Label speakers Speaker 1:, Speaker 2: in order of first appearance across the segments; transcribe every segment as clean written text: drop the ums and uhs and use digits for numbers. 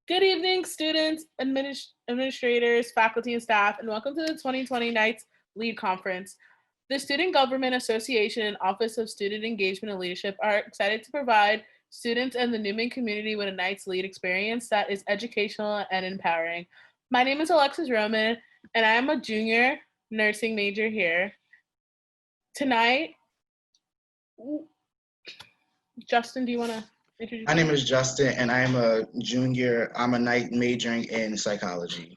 Speaker 1: Good evening, students, administrators, faculty, and staff, and welcome to the 2020 Knights Lead Conference. The Student Government Association and Office of Student Engagement and Leadership are excited to provide students and the Newman community with a Knights Lead experience that is educational and empowering. My name is Alexis Roman, and I am a junior nursing major here. Tonight, Justin, do you want to introduce
Speaker 2: My name is Justin, and I am a junior. I'm a Knight majoring in psychology.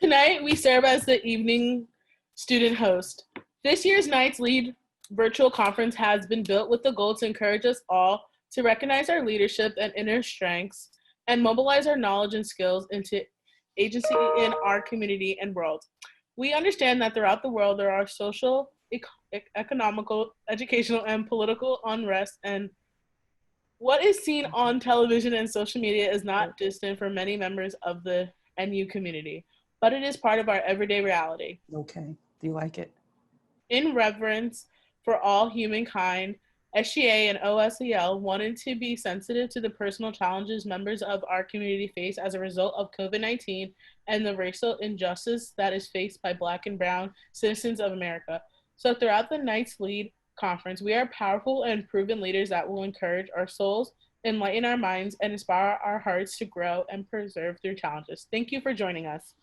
Speaker 1: Tonight, we serve as the evening student host. This year's Knights Lead virtual conference has been built with the goal to encourage us all to recognize our leadership and inner strengths and mobilize our knowledge and skills into agency in our community and world. We understand that throughout the world, there are social, economical, educational, and political unrest, and what is seen on television and social media is not distant for many members of the NU community, but it is part of our everyday reality.
Speaker 3: Okay, do you like it?
Speaker 1: In reverence for all humankind, SGA and OSEL wanted to be sensitive to the personal challenges members of our community face as a result of COVID-19 and the racial injustice that is faced by Black and Brown citizens of America. So throughout the Knights Lead Conference, we are powerful and proven leaders that will encourage our souls, enlighten our minds, and inspire our hearts to grow and persevere through challenges. Thank you for joining us.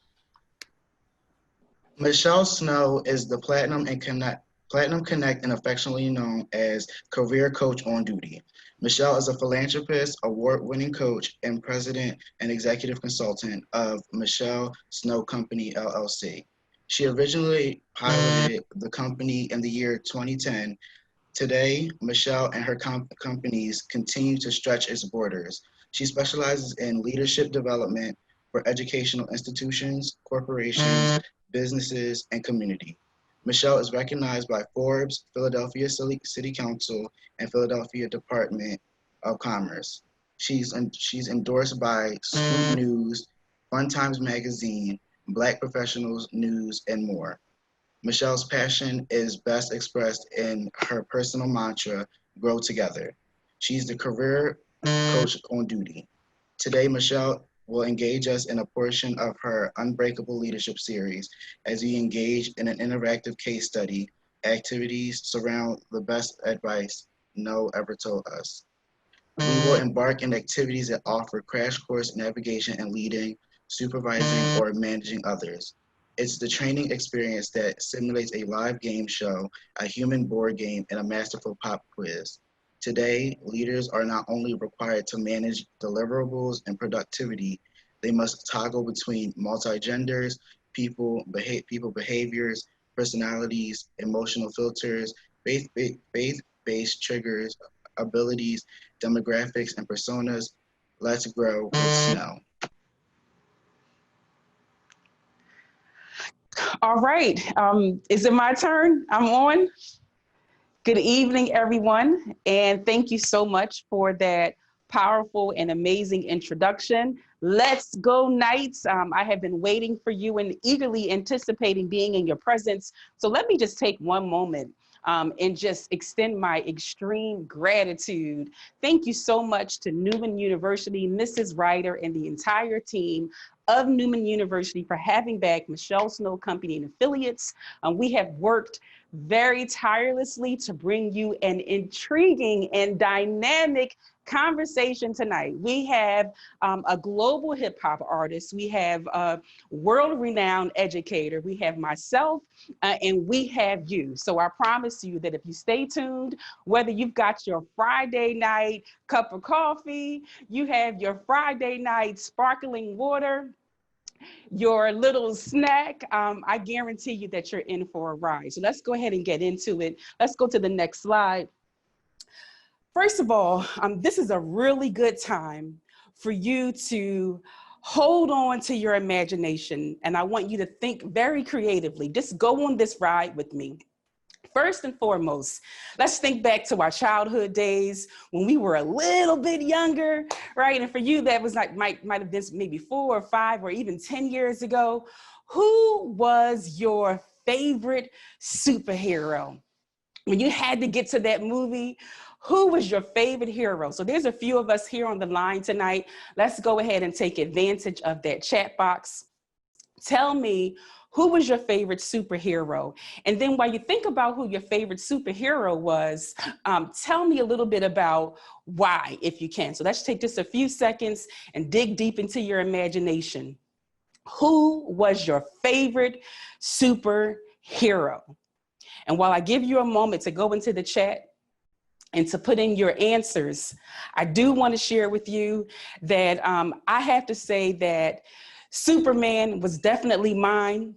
Speaker 2: Michelle Snow is the Platinum Connect and affectionately known as Career Coach on Duty. Michelle is a philanthropist, award-winning coach, and president and executive consultant of Michelle Snow Company, LLC. She originally piloted the company in the year 2010. Today, Michelle and her companies continue to stretch its borders. She specializes in leadership development for educational institutions, corporations, businesses, and community. Michelle is recognized by Forbes, Philadelphia City Council, and Philadelphia Department of Commerce. She's endorsed by Scoop News, Fun Times Magazine, Black Professionals News, and more. Michelle's passion is best expressed in her personal mantra, Grow Together. She's the career coach on duty. Today, Michelle will engage us in a portion of her UnBreakable Leadership series as we engage in an interactive case study. Activities surround the best advice no ever told us. We will embark in activities that offer crash course navigation and leading, supervising, or managing others. It's the training experience that simulates a live game show, a human board game, and a masterful pop quiz. Today, leaders are not only required to manage deliverables and productivity, they must toggle between multi-genders, people behaviors, personalities, emotional filters, faith-based triggers, abilities, demographics, and personas. Let's grow with Snow.
Speaker 3: All right, is it my turn? I'm on. Good evening, everyone, and thank you so much for that powerful and amazing introduction. Let's go Knights. I have been waiting for you and eagerly anticipating being in your presence. So let me just take one moment and just extend my extreme gratitude. Thank you so much to Newman University, Mrs. Ryder, and the entire team of Newman University for having back Michelle Snow Company and affiliates. We have worked very tirelessly to bring you an intriguing and dynamic conversation tonight. We have a global hip hop artist, we have a world-renowned educator, we have myself, and we have you. So I promise you that if you stay tuned, whether you've got your Friday night cup of coffee, you have your Friday night sparkling water, your little snack, I guarantee you that you're in for a ride. So let's go ahead and get into it. Let's go to the next slide. First of all, this is a really good time for you to hold on to your imagination. And I want you to think very creatively. Just go on this ride with me. First and foremost, let's think back to our childhood days when we were a little bit younger, right? And for you, that was like might have been maybe 4 or 5 or even 10 years ago. Who was your favorite superhero? When you had to get to that movie, Who was your favorite hero? So there's a few of us here on the line tonight. Let's go ahead and take advantage of that chat box. Tell me, who was your favorite superhero? And then while you think about who your favorite superhero was, tell me a little bit about why, if you can. So let's take just a few seconds and dig deep into your imagination. Who was your favorite superhero? And while I give you a moment to go into the chat and to put in your answers, I do want to share with you that I have to say that Superman was definitely mine.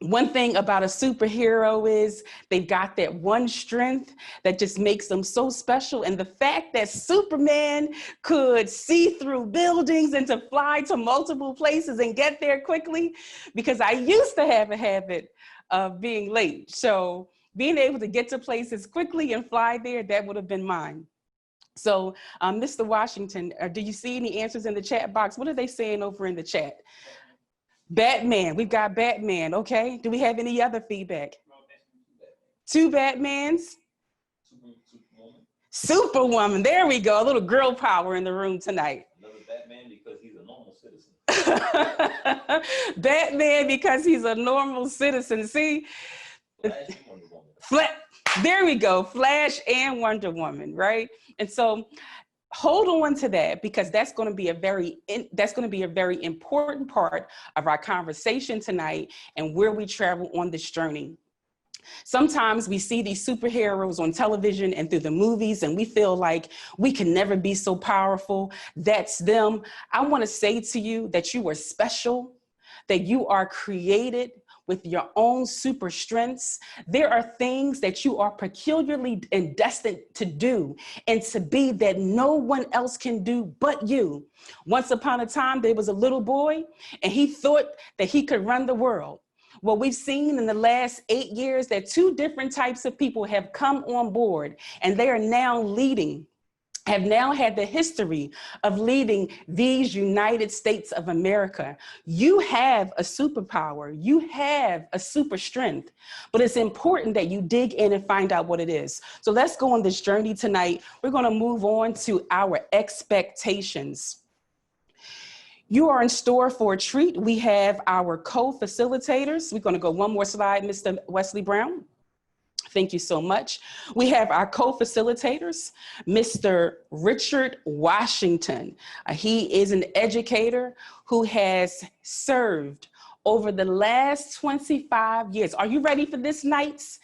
Speaker 3: One thing about a superhero is they've got that one strength that just makes them so special. And the fact that Superman could see through buildings and to fly to multiple places and get there quickly, because I used to have a habit of being late. So being able to get to places quickly and fly there, that would have been mine. So Mr. Washington, do you see any answers in the chat box? What are they saying over in the chat? Batman, we've got Batman, okay. Do we have any other feedback? Two Batmans? Superwoman, there we go, a little girl power in the room tonight.
Speaker 4: Another Batman because he's a normal citizen.
Speaker 3: Batman because he's a normal citizen, see?
Speaker 4: Flash and Wonder Woman.
Speaker 3: There we go, Flash and Wonder Woman, right? And so hold on to that, because that's going to be a very important part of our conversation tonight and where we travel on this journey. Sometimes we see these superheroes on television and through the movies, and we feel like we can never be so powerful. That's them. I want to say to you that you are special, that you are created with your own super strengths. There are things that you are peculiarly and destined to do and to be that no one else can do but you. Once upon a time, there was a little boy and he thought that he could run the world. Well, we've seen in the last 8 years that 2 different types of people have come on board, and they are now have now had the history of leading these United States of America. You have a superpower, you have a super strength, but it's important that you dig in and find out what it is. So let's go on this journey tonight. We're gonna move on to our expectations. You are in store for a treat. We have our co-facilitators. We're gonna go one more slide, Mr. Wesley Brown. Thank you so much. We have our co-facilitators, Mr. Richard Washington. He is an educator who has served over the last 25 years. Are you ready for this, Knights?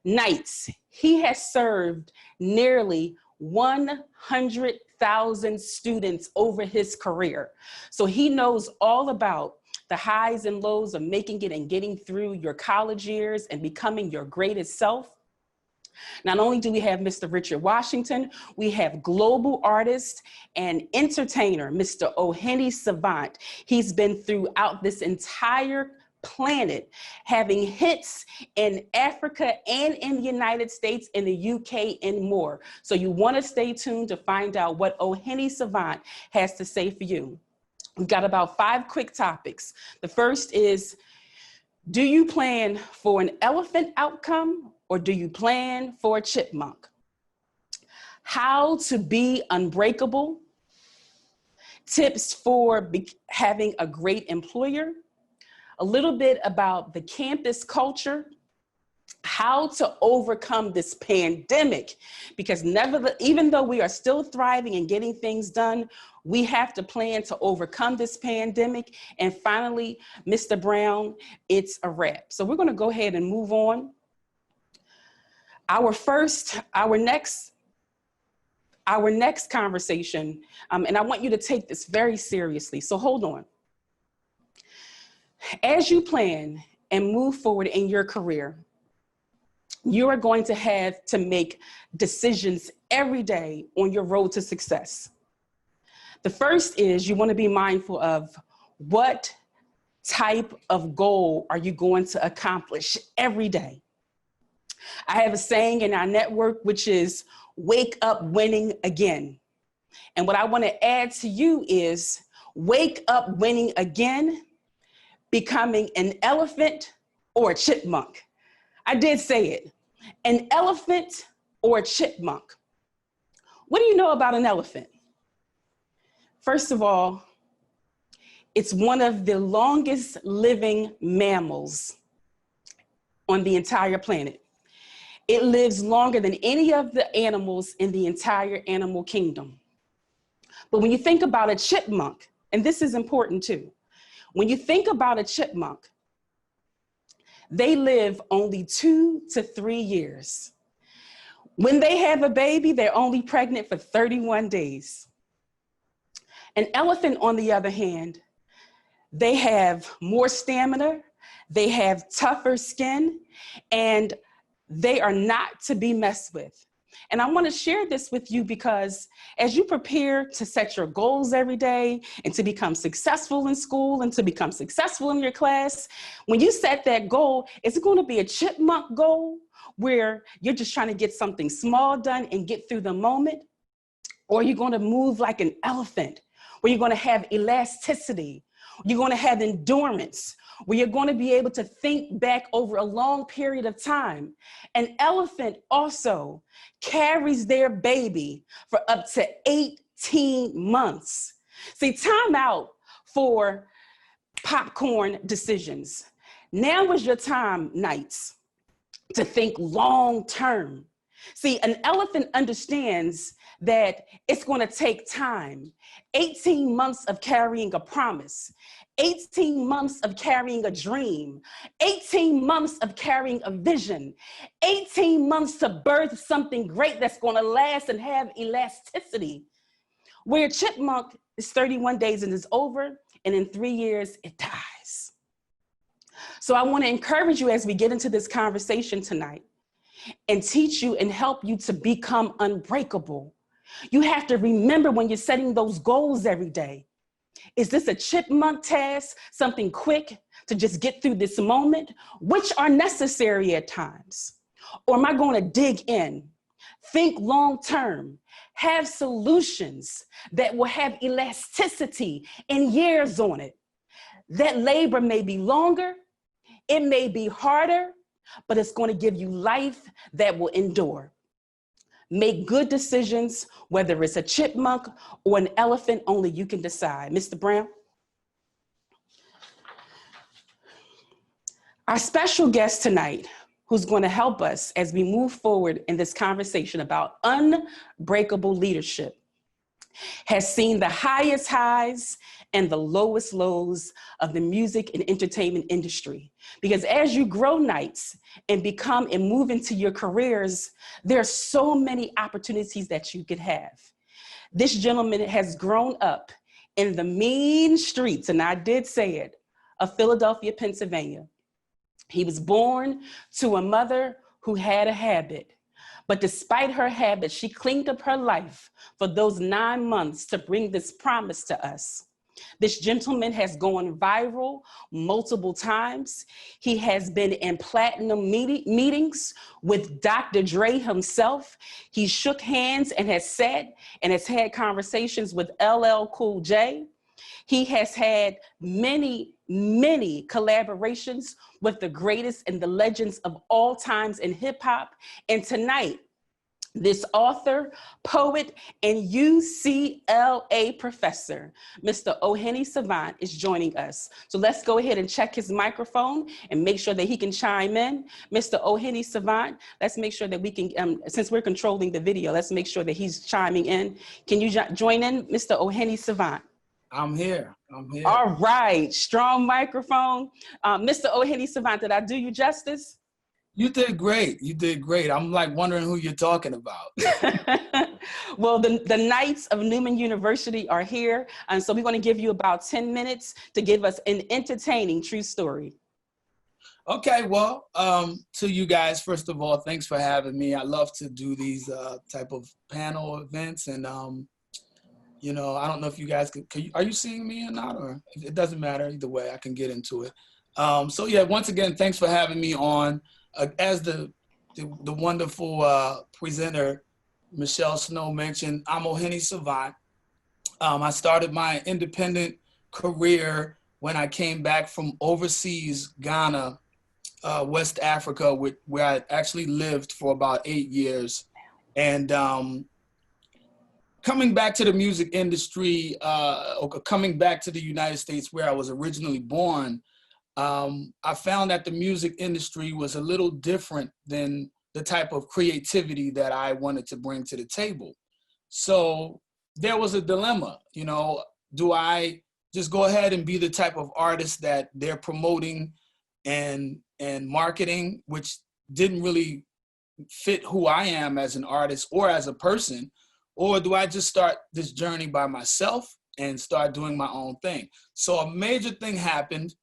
Speaker 3: Knights. He has served nearly 100,000 students over his career. So he knows all about the highs and lows of making it and getting through your college years and becoming your greatest self. Not only do we have Mr. Richard Washington, we have global artist and entertainer, Mr. Ohene Savant. He's been throughout this entire planet, having hits in Africa and in the United States, in the UK, and more. So you want to stay tuned to find out what Ohene Savant has to say for you. We've got about 5 quick topics. The first is, do you plan for an elephant outcome or do you plan for a chipmunk? How to be unbreakable. Tips for having a great employer. A little bit about the campus culture. How to overcome this pandemic, because even though we are still thriving and getting things done, we have to plan to overcome this pandemic. And finally, Mr. Brown, it's a wrap. So we're going to go ahead and move on. Our next conversation, and I want you to take this very seriously. So hold on. As you plan and move forward in your career, you are going to have to make decisions every day on your road to success. The first is you want to be mindful of what type of goal are you going to accomplish every day. I have a saying in our network, which is wake up winning again. And what I want to add to you is wake up winning again, becoming an elephant or a chipmunk. I did say it. An elephant or a chipmunk. What do you know about an elephant? First of all, it's one of the longest living mammals on the entire planet. It lives longer than any of the animals in the entire animal kingdom. But when you think about a chipmunk, and this is important too, when you think about a chipmunk, they live only 2 to 3 years. When they have a baby, they're only pregnant for 31 days. An elephant, on the other hand, they have more stamina, they have tougher skin, and they are not to be messed with. And I want to share this with you because as you prepare to set your goals every day and to become successful in school and to become successful in your class, when you set that goal, is it going to be a chipmunk goal where you're just trying to get something small done and get through the moment? Or are you going to move like an elephant where you're going to have elasticity? You're going to have endurance, where you're going to be able to think back over a long period of time. An elephant also carries their baby for up to 18 months. See, time out for popcorn decisions. Now is your time, Knights, to think long term. See, an elephant understands that it's going to take time. 18 months of carrying a promise, 18 months of carrying a dream, 18 months of carrying a vision, 18 months to birth something great that's going to last and have elasticity. Where a chipmunk is 31 days and is over, and in 3 years, it dies. So I want to encourage you as we get into this conversation tonight and teach you and help you to become unbreakable. You have to remember when you're setting those goals every day, is this a chipmunk task, something quick to just get through this moment, which are necessary at times? Or am I going to dig in, think long term, have solutions that will have elasticity and years on it? That labor may be longer, it may be harder, but it's going to give you life that will endure. Make good decisions, whether it's a chipmunk or an elephant, only you can decide. Mr. Brown? Our special guest tonight, who's going to help us as we move forward in this conversation about unbreakable leadership, has seen the highest highs and the lowest lows of the music and entertainment industry. Because as you grow, Knights, and become and move into your careers, there are so many opportunities that you could have. This gentleman has grown up in the mean streets, and I did say it, of Philadelphia, Pennsylvania. He was born to a mother who had a habit. But despite her habit, she cleaned up her life for those 9 months to bring this promise to us. This gentleman has gone viral multiple times. He has been in platinum meetings with Dr. Dre himself. He shook hands and has sat and has had conversations with LL Cool J. He has had many collaborations with the greatest and the legends of all times in hip hop. And tonight, this author, poet, and UCLA professor, Mr. Ohene Savant, is joining us. So let's go ahead and check his microphone and make sure that he can chime in. Mr. Ohene Savant, let's make sure that we can, since we're controlling the video, let's make sure that he's chiming in. Can you join in, Mr. Ohene Savant?
Speaker 5: I'm here.
Speaker 3: All right, strong microphone. Mr. Ohene Savant, did I do you justice?
Speaker 5: You did great. You did great. I'm like wondering who you're talking about.
Speaker 3: Well, the Knights of Newman University are here. And so we're going to give you about 10 minutes to give us an entertaining true story.
Speaker 5: Okay, well, to you guys, first of all, thanks for having me. I love to do these type of panel events. And, you know, I don't know if you guys are you seeing me or not? Or it doesn't matter. Either way, I can get into it. So, yeah, once again, thanks for having me on. As the wonderful presenter, Michelle Snow mentioned, I'm Ohene Savant. I started my independent career when I came back from overseas, Ghana, West Africa, where I actually lived for about 8 years. And coming back to the music industry, or coming back to the United States where I was originally born, I found that the music industry was a little different than the type of creativity that I wanted to bring to the table. So there was a dilemma, you know, do I just go ahead and be the type of artist that they're promoting and marketing, which didn't really fit who I am as an artist or as a person, or do I just start this journey by myself and start doing my own thing? So a major thing happened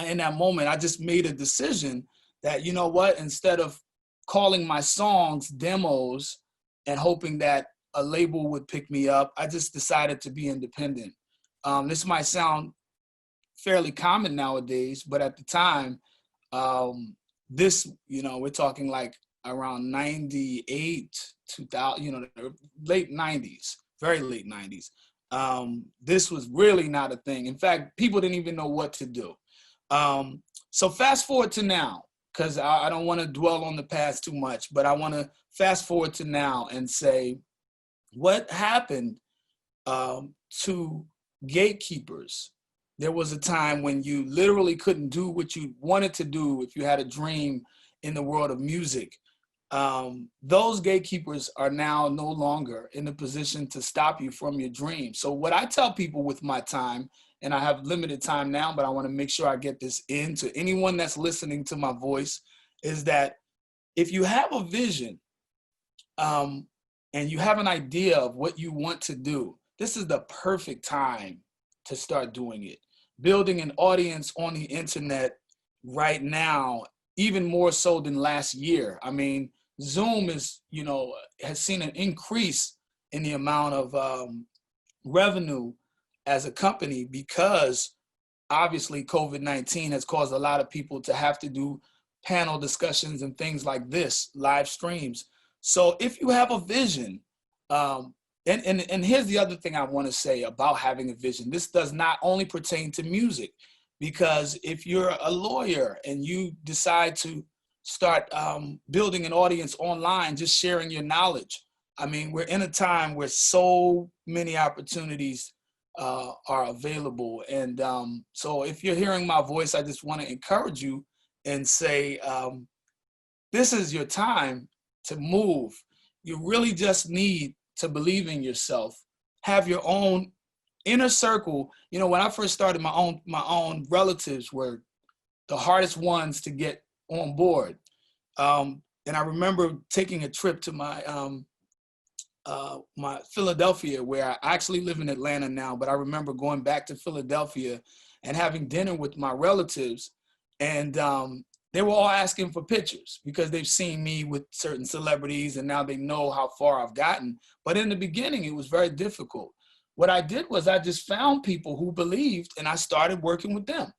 Speaker 5: in that moment. I just made a decision that, you know what, instead of calling my songs demos and hoping that a label would pick me up, I just decided to be independent. This might sound fairly common nowadays, but at the time, this, you know, we're talking like around 98, 2000, you know, late 90s, very late 90s. This was really not a thing. In fact, people didn't even know what to do. So fast forward to now, because I don't want to dwell on the past too much, but I want to fast forward to now and say, what happened to gatekeepers? There was a time when you literally couldn't do what you wanted to do if you had a dream in the world of music. Those gatekeepers are now no longer in a position to stop you from your dream. So what I tell people with my time, and I have limited time now, but I want to make sure I get this in to anyone that's listening to my voice, is that if you have a vision and you have an idea of what you want to do, this is the perfect time to start doing it. Building an audience on the internet right now, even more so than last year. I mean, Zoom is, you know, has seen an increase in the amount of revenue as a company, because obviously COVID-19 has caused a lot of people to have to do panel discussions and things like this, live streams. So if you have a vision, and here's the other thing I want to say about having a vision. This does not only pertain to music, because if you're a lawyer and you decide to start building an audience online, just sharing your knowledge. I mean, we're in a time where so many opportunities are available. And so if you're hearing my voice, I just want to encourage you and say, this is your time to move. You really just need to believe in yourself, have your own inner circle. You know, when I first started, my own relatives were the hardest ones to get on board. And I remember taking a trip to my Philadelphia, where I actually live in Atlanta now, but I remember going back to Philadelphia and having dinner with my relatives, and they were all asking for pictures because they've seen me with certain celebrities and now they know how far I've gotten. But in the beginning, it was very difficult. What I did was I just found people who believed and I started working with them.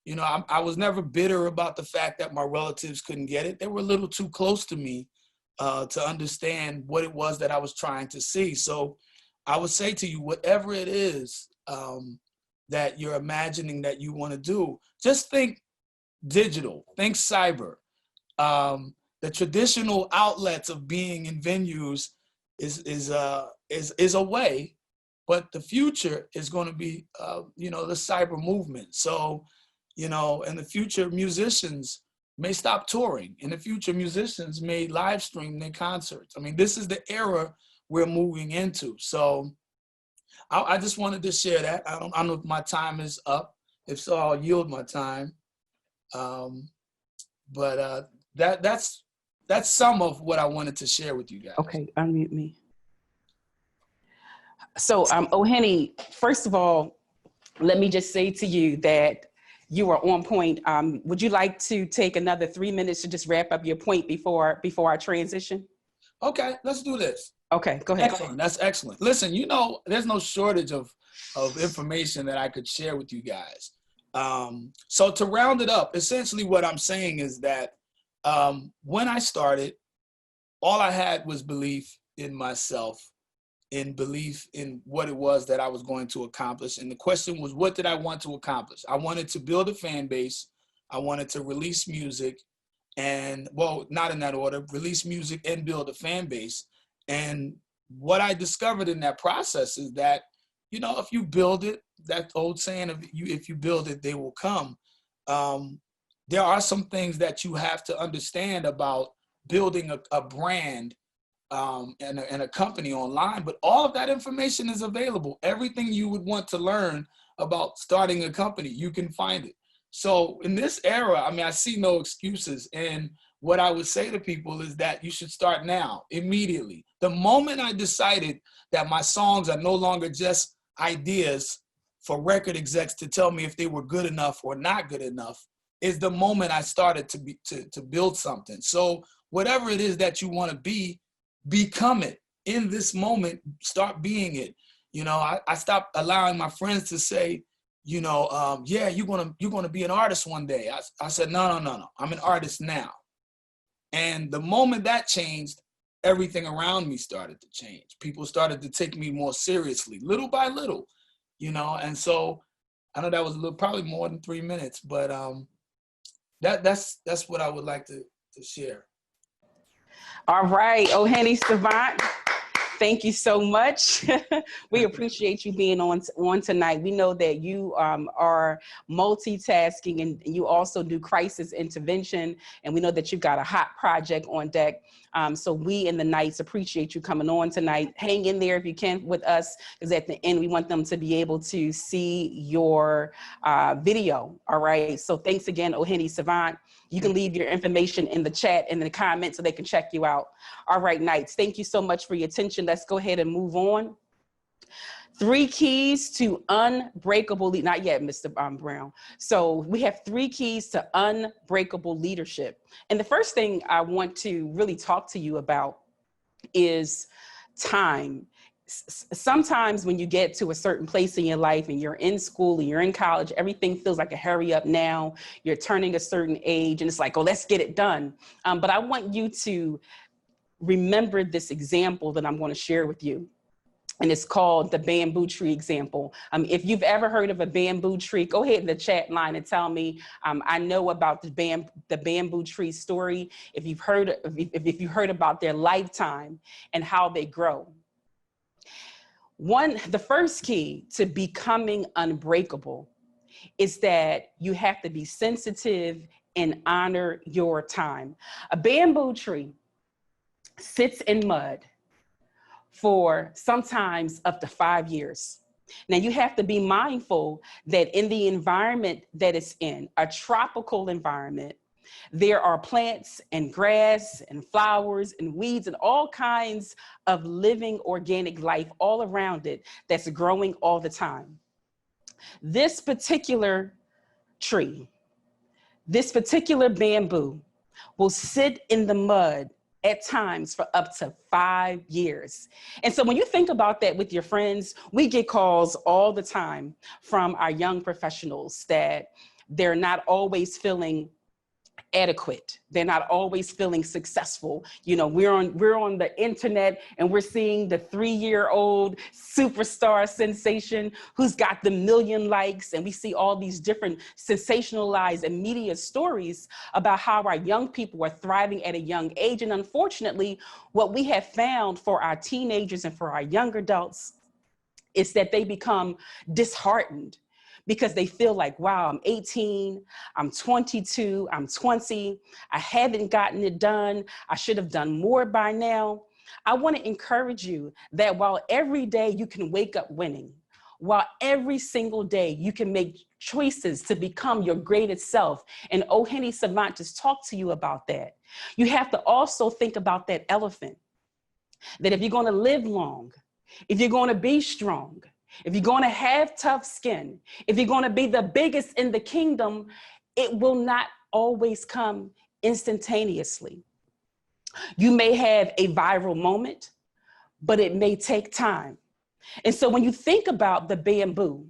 Speaker 5: You know, I was never bitter about the fact that my relatives couldn't get it. They were a little too close to me to understand what it was that I was trying to see. So I would say to you, whatever it is that you're imagining that you want to do, just think digital, think cyber. The traditional outlets of being in venues is a way, but the future is going to be, you know, the cyber movement. So, you know, in the future, musicians may stop touring. In the future, musicians may live stream their concerts. I mean, this is the era we're moving into. So I just wanted to share that. I don't know if my time is up. If so, I'll yield my time. But that's some of what I wanted to share with you guys.
Speaker 3: Okay, unmute me. So, Oheni, first of all, let me just say to you that you are on point. Would you like to take another 3 minutes to just wrap up your point before I transition? Okay,
Speaker 5: let's do this.
Speaker 3: Okay, go ahead.
Speaker 5: Excellent. That's excellent. Listen, you know, there's no shortage of information that I could share with you guys. So to round it up, essentially what I'm saying is that when I started, all I had was belief in myself, in belief in what it was that I was going to accomplish. And the question was, what did I want to accomplish? I wanted to build a fan base. I wanted to release music and, well, not in that order, release music and build a fan base. And what I discovered in that process is that, you know, if you build it, that old saying of you, if you build it, they will come. There are some things that you have to understand about building a brand and a company online, but all of that information is available. Everything you would want to learn about starting a company, you can find it. So in this era, I mean, I see no excuses. And what I would say to people is that you should start now, immediately. The moment I decided that my songs are no longer just ideas for record execs to tell me if they were good enough or not good enough, is the moment I started to build something. So whatever it is that you want to be, become it. In this moment, start being it. You know, I stopped allowing my friends to say, you know, yeah, you're gonna be an artist one day. I said, no. I'm an artist now. And the moment that changed, everything around me started to change. People started to take me more seriously, little by little, you know. And so I know that was probably more than 3 minutes, but that's what I would like to share.
Speaker 3: All right, O'Henny Savant, thank you so much. We appreciate you being on tonight. We know that you are multitasking and you also do crisis intervention. And we know that you've got a hot project on deck. So we in the Knights appreciate you coming on tonight. Hang in there if you can with us, because at the end, we want them to be able to see your video. All right. So thanks again, O'Henny Savant. You can leave your information in the chat and in the comments so they can check you out. All right, Knights, thank you so much for your attention. Let's go ahead and move on. 3 keys to unbreakable, not yet, Mr. Brown. So we have 3 keys to unbreakable leadership. And the first thing I want to really talk to you about is time. Sometimes when you get to a certain place in your life and you're in school and you're in college, everything feels like a hurry up now. You're turning a certain age and it's like, oh, let's get it done. But I want you to remember this example that I'm going to share with you. And it's called the bamboo tree example. If you've ever heard of a bamboo tree, go ahead in the chat line and tell me. I know about the bamboo tree story. If you've heard about their lifetime and how they grow. The first key to becoming unbreakable is that you have to be sensitive and honor your time. A bamboo tree sits in mud for sometimes up to 5 years. Now you have to be mindful that in the environment that it's in, a tropical environment, there are plants and grass and flowers and weeds and all kinds of living organic life all around it that's growing all the time. This particular tree, this particular bamboo will sit in the mud at times for up to 5 years. And so when you think about that with your friends, we get calls all the time from our young professionals that they're not always feeling adequate. They're not always feeling successful. You know, we're on the internet and we're seeing the 3-year-old superstar sensation who's got the 1 million likes. And we see all these different sensationalized and media stories about how our young people are thriving at a young age. And unfortunately, what we have found for our teenagers and for our young adults is that they become disheartened, because they feel like, wow, I'm 18, I'm 22, I'm 20, I haven't gotten it done. I should have done more by now. I want to encourage you that while every day you can wake up winning, while every single day you can make choices to become your greatest self, and O'Henny Savant just talked to you about that, you have to also think about that elephant, that if you're going to live long, if you're going to be strong, if you're going to have tough skin, if you're going to be the biggest in the kingdom, it will not always come instantaneously. You may have a viral moment, but it may take time. And so when you think about the bamboo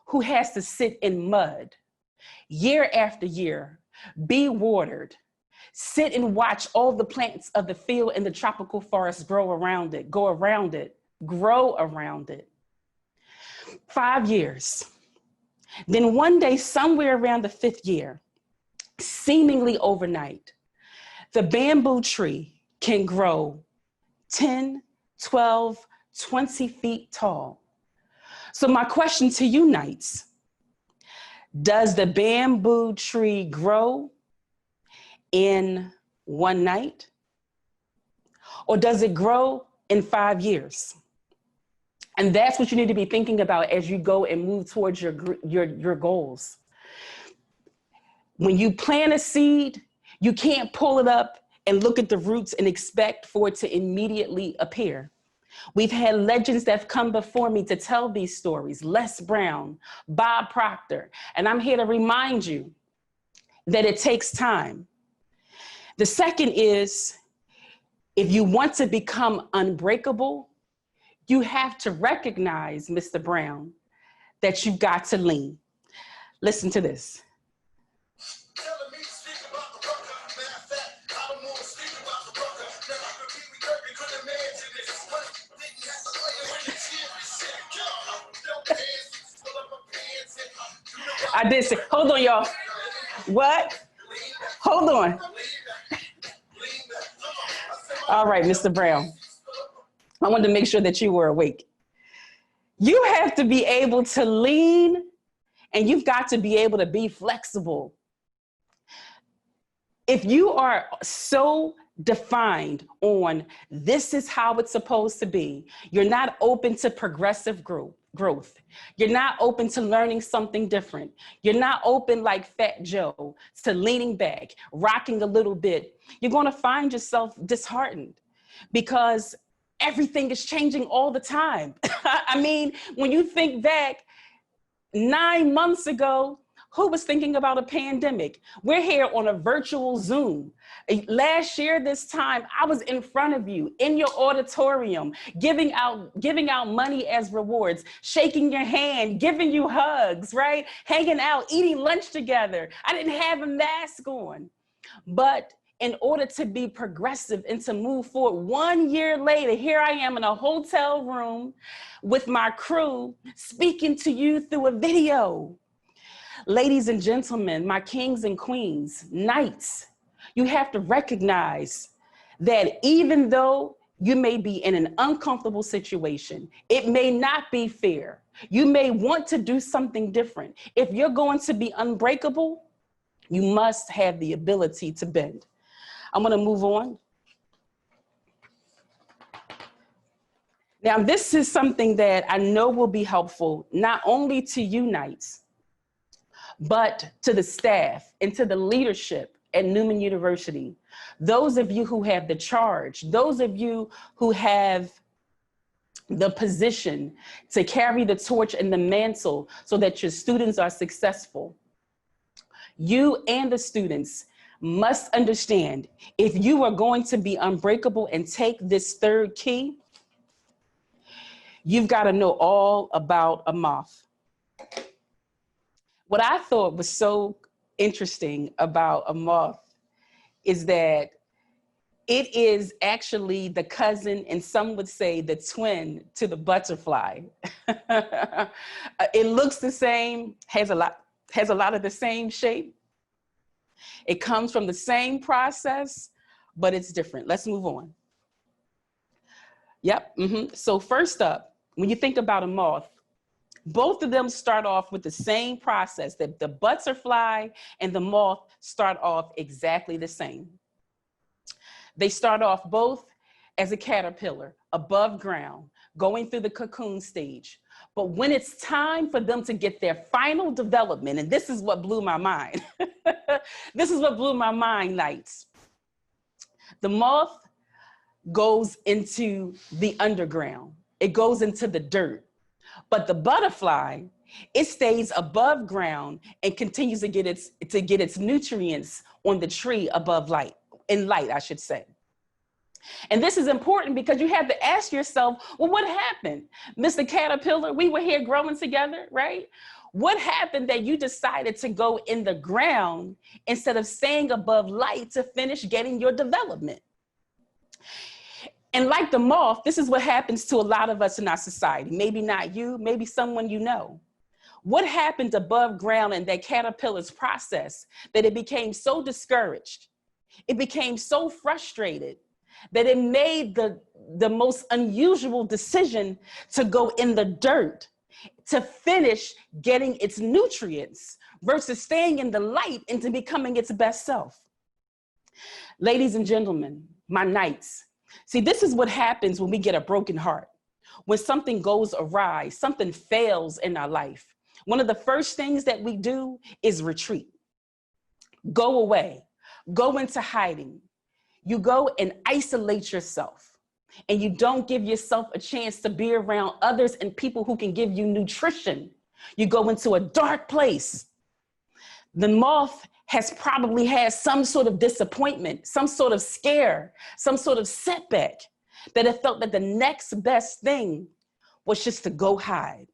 Speaker 3: who has to sit in mud year after year, be watered, sit and watch all the plants of the field in the tropical forest grow around it, grow around it. 5 years. Then one day, somewhere around the 5th year, seemingly overnight, the bamboo tree can grow 10 12, 20 feet tall. So my question to you, Knights, does the bamboo tree grow in one night? Or does it grow in 5 years? And that's what you need to be thinking about as you go and move towards your goals. When you plant a seed, you can't pull it up and look at the roots and expect for it to immediately appear. We've had legends that have come before me to tell these stories, Les Brown, Bob Proctor, and I'm here to remind you that it takes time. The second is, if you want to become unbreakable, you have to recognize, Mr. Brown, that you've got to lean. Listen to this. I did say, hold on, y'all. What? Hold on. All right, Mr. Brown. I wanted to make sure that you were awake. You have to be able to lean, and you've got to be able to be flexible. If you are so defined on this is how it's supposed to be, you're not open to progressive growth. You're not open to learning something different. You're not open like Fat Joe to leaning back, rocking a little bit. You're going to find yourself disheartened because everything is changing all the time. I mean, when you think back 9 months ago, who was thinking about a pandemic? We're here on a virtual Zoom. Last year, this time, I was in front of you in your auditorium, giving out money as rewards, shaking your hand, giving you hugs, right? Hanging out, eating lunch together. I didn't have a mask on. But in order to be progressive and to move forward, 1 year later, here I am in a hotel room with my crew, speaking to you through a video. Ladies and gentlemen, my kings and queens, knights, you have to recognize that even though you may be in an uncomfortable situation, it may not be fair. You may want to do something different. If you're going to be unbreakable, you must have the ability to bend. I'm going to move on. Now, this is something that I know will be helpful, not only to you, Knights, but to the staff and to the leadership at Newman University. Those of you who have the charge, those of you who have the position to carry the torch and the mantle so that your students are successful. You and the students must understand, if you are going to be unbreakable and take this third key, you've got to know all about a moth. What I thought was so interesting about a moth is that it is actually the cousin, and some would say the twin to the butterfly. It looks the same, has a lot of the same shape. It comes from the same process, but it's different. Let's move on. Yep. So first up, when you think about a moth, both of them start off with the same process. The butterfly and the moth start off exactly the same. They start off both as a caterpillar above ground, going through the cocoon stage. But when it's time for them to get their final development, and this is what blew my mind. This is what blew my mind, Knights. The moth goes into the underground. It goes into the dirt. But the butterfly, it stays above ground and continues to get its nutrients on the tree above light, in light, I should say. And this is important because you have to ask yourself, well, what happened? Mr. Caterpillar, we were here growing together, right? What happened that you decided to go in the ground instead of staying above light to finish getting your development? And like the moth, this is what happens to a lot of us in our society. Maybe not you, maybe someone you know. What happened above ground in that caterpillar's process that it became so discouraged? It became so frustrated that it made the most unusual decision to go in the dirt to finish getting its nutrients versus staying in the light into becoming its best self. Ladies and gentlemen, my knights, see, this is what happens when we get a broken heart. When something goes awry, something fails in our life, one of the first things that we do is retreat. Go away, go into hiding. You go and isolate yourself, and you don't give yourself a chance to be around others and people who can give you nutrition. You go into a dark place. The moth has probably had some sort of disappointment, some sort of scare, some sort of setback, that it felt that the next best thing was just to go hide.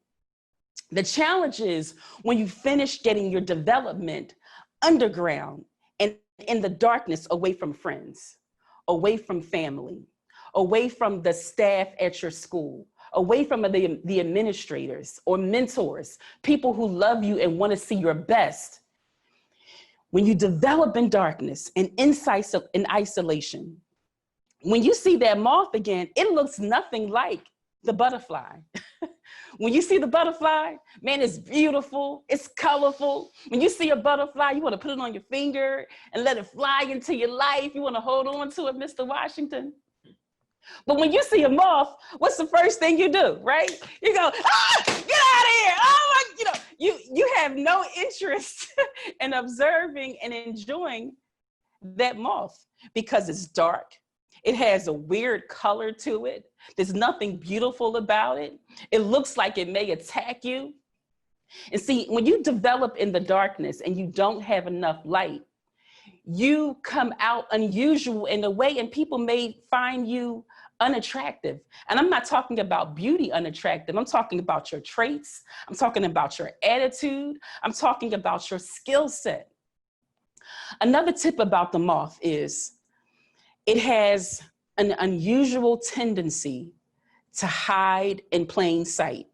Speaker 3: The challenge is when you finish getting your development underground and in the darkness, away from friends, away from family, away from the staff at your school, away from the administrators or mentors, people who love you and want to see your best. When you develop in darkness and in isolation, when you see that moth again, it looks nothing like the butterfly. When you see the butterfly, man, it's beautiful, it's colorful. When you see a butterfly, you want to put it on your finger and let it fly into your life. You want to hold on to it, Mr. Washington. But when you see a moth, what's the first thing you do, right? You go, ah, get out of here. Oh my, you have no interest in observing and enjoying that moth because it's dark. It has a weird color to it. There's nothing beautiful about it. It looks like it may attack you. And see, when you develop in the darkness and you don't have enough light, you come out unusual in a way, and people may find you unattractive. And I'm not talking about beauty unattractive. I'm talking about your traits. I'm talking about your attitude. I'm talking about your skill set. Another tip about the moth is it has an unusual tendency to hide in plain sight.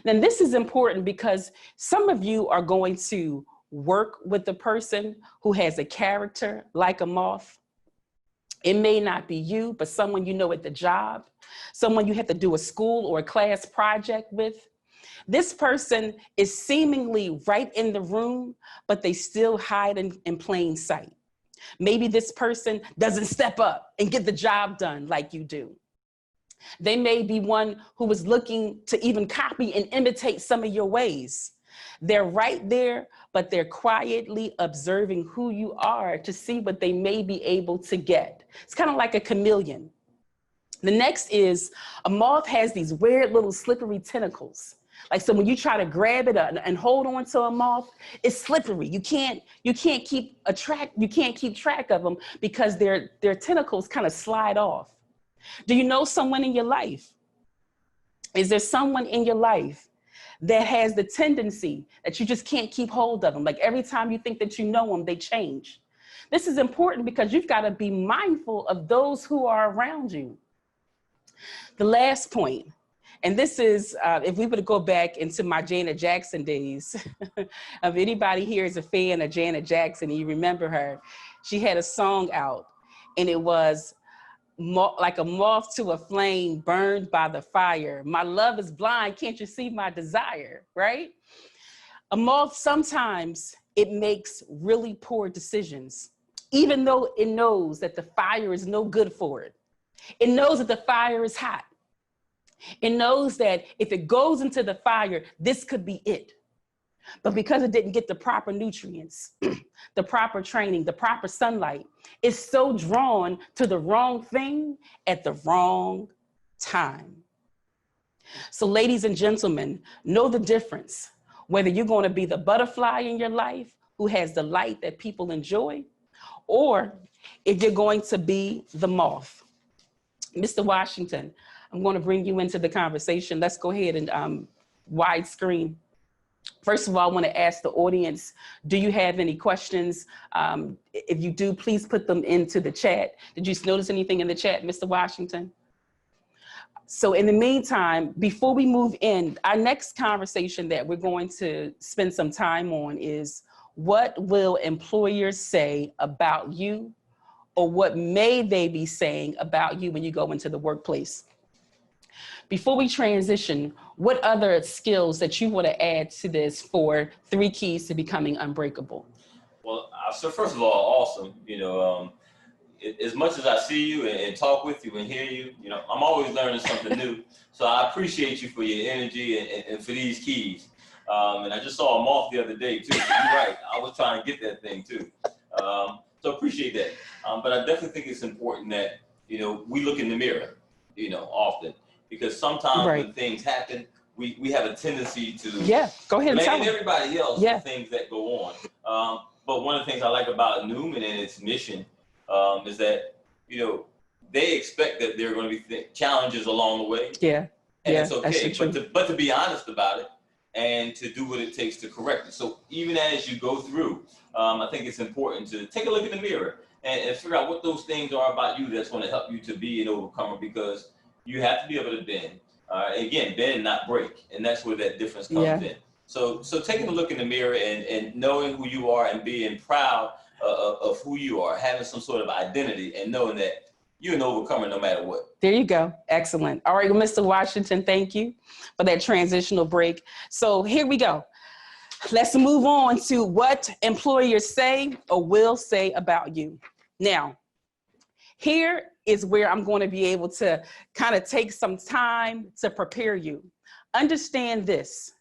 Speaker 3: Now, this is important because some of you are going to work with a person who has a character like a moth. It may not be you, but someone you know at the job, someone you have to do a school or a class project with. This person is seemingly right in the room, but they still hide in plain sight. Maybe this person doesn't step up and get the job done like you do. They may be one who is looking to even copy and imitate some of your ways. They're right there, but they're quietly observing who you are to see what they may be able to get. It's kind of like a chameleon. The next is a moth has these weird little slippery tentacles. Like, so when you try to grab it and hold on to a moth, it's slippery. You can't keep track of them because their tentacles kind of slide off. Do you know someone in your life? Is there someone in your life that has the tendency that you just can't keep hold of them? Like every time you think that you know them, they change. This is important because you've got to be mindful of those who are around you. The last point, and this is, if we were to go back into my Janet Jackson days, if anybody here is a fan of Janet Jackson and you remember her, she had a song out and it was like a moth to a flame burned by the fire. My love is blind, can't you see my desire, right? A moth, sometimes it makes really poor decisions, even though it knows that the fire is no good for it. It knows that the fire is hot. It knows that if it goes into the fire, this could be it. But because it didn't get the proper nutrients, the proper training, the proper sunlight, it's so drawn to the wrong thing at the wrong time. So ladies and gentlemen, know the difference, whether you're going to be the butterfly in your life who has the light that people enjoy, or if you're going to be the moth. Mr. Washington, I'm going to bring you into the conversation. Let's go ahead and widescreen. First of all, I want to ask the audience, do you have any questions? If you do, please put them into the chat. Did you notice anything in the chat, Mr. Washington? So in the meantime, before we move in, our next conversation that we're going to spend some time on is, what will employers say about you or what may they be saying about you when you go into the workplace? Before we transition, what other skills that you want to add to this for 3 keys to becoming unbreakable?
Speaker 4: Well, so first of all, awesome. As much as I see you and talk with you and hear you, I'm always learning something new. So I appreciate you for your energy and for these keys. And I just saw a moth the other day too. So you're right. I was trying to get that thing too. So appreciate that. But I definitely think it's important that, we look in the mirror, often, because sometimes when things happen, we have a tendency to
Speaker 3: go ahead and tell
Speaker 4: blame everybody else for things that go on. But one of the things I like about Newman and its mission is that, they expect that there are going to be challenges along the way.
Speaker 3: And
Speaker 4: it's okay, but to be honest about it and to do what it takes to correct it. So even as you go through, I think it's important to take a look in the mirror and figure out what those things are about you that's going to help you to be an overcomer, because you have to be able to bend. Again, bend and not break. And that's where that difference comes in. So taking a look in the mirror and knowing who you are and being proud of who you are, having some sort of identity and knowing that you're an overcomer no matter what.
Speaker 3: There you go. Excellent. All right, well, Mr. Washington, thank you for that transitional break. So here we go. Let's move on to what employers say or will say about you. Now, here is where I'm going to be able to kind of take some time to prepare you. Understand this.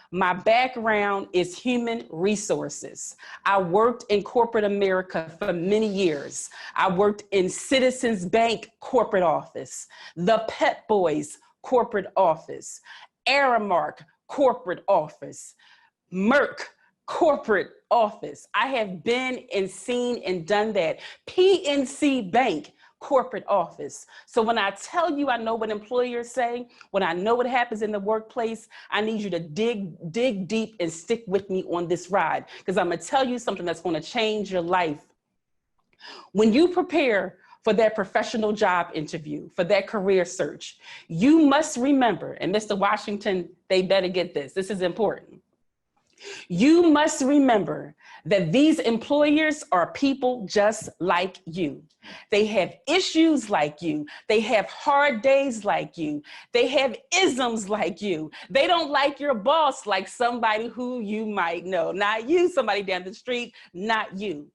Speaker 3: My background is human resources. I worked in corporate America for many years. I worked in Citizens Bank corporate office, the Pep Boys corporate office, Aramark corporate office, Merck corporate office. I have been and seen and done that. PNC Bank corporate office. So when I tell you I know what employers say, when I know what happens in the workplace, I need you to dig deep and stick with me on this ride, because I'm going to tell you something that's going to change your life. When you prepare for that professional job interview, for that career search, you must remember, and Mr. Washington, they better get this. This is important. You must remember that these employers are people just like you. They have issues like you. They have hard days like you. They have isms like you. They don't like your boss like somebody who you might know. Not you, somebody down the street, not you.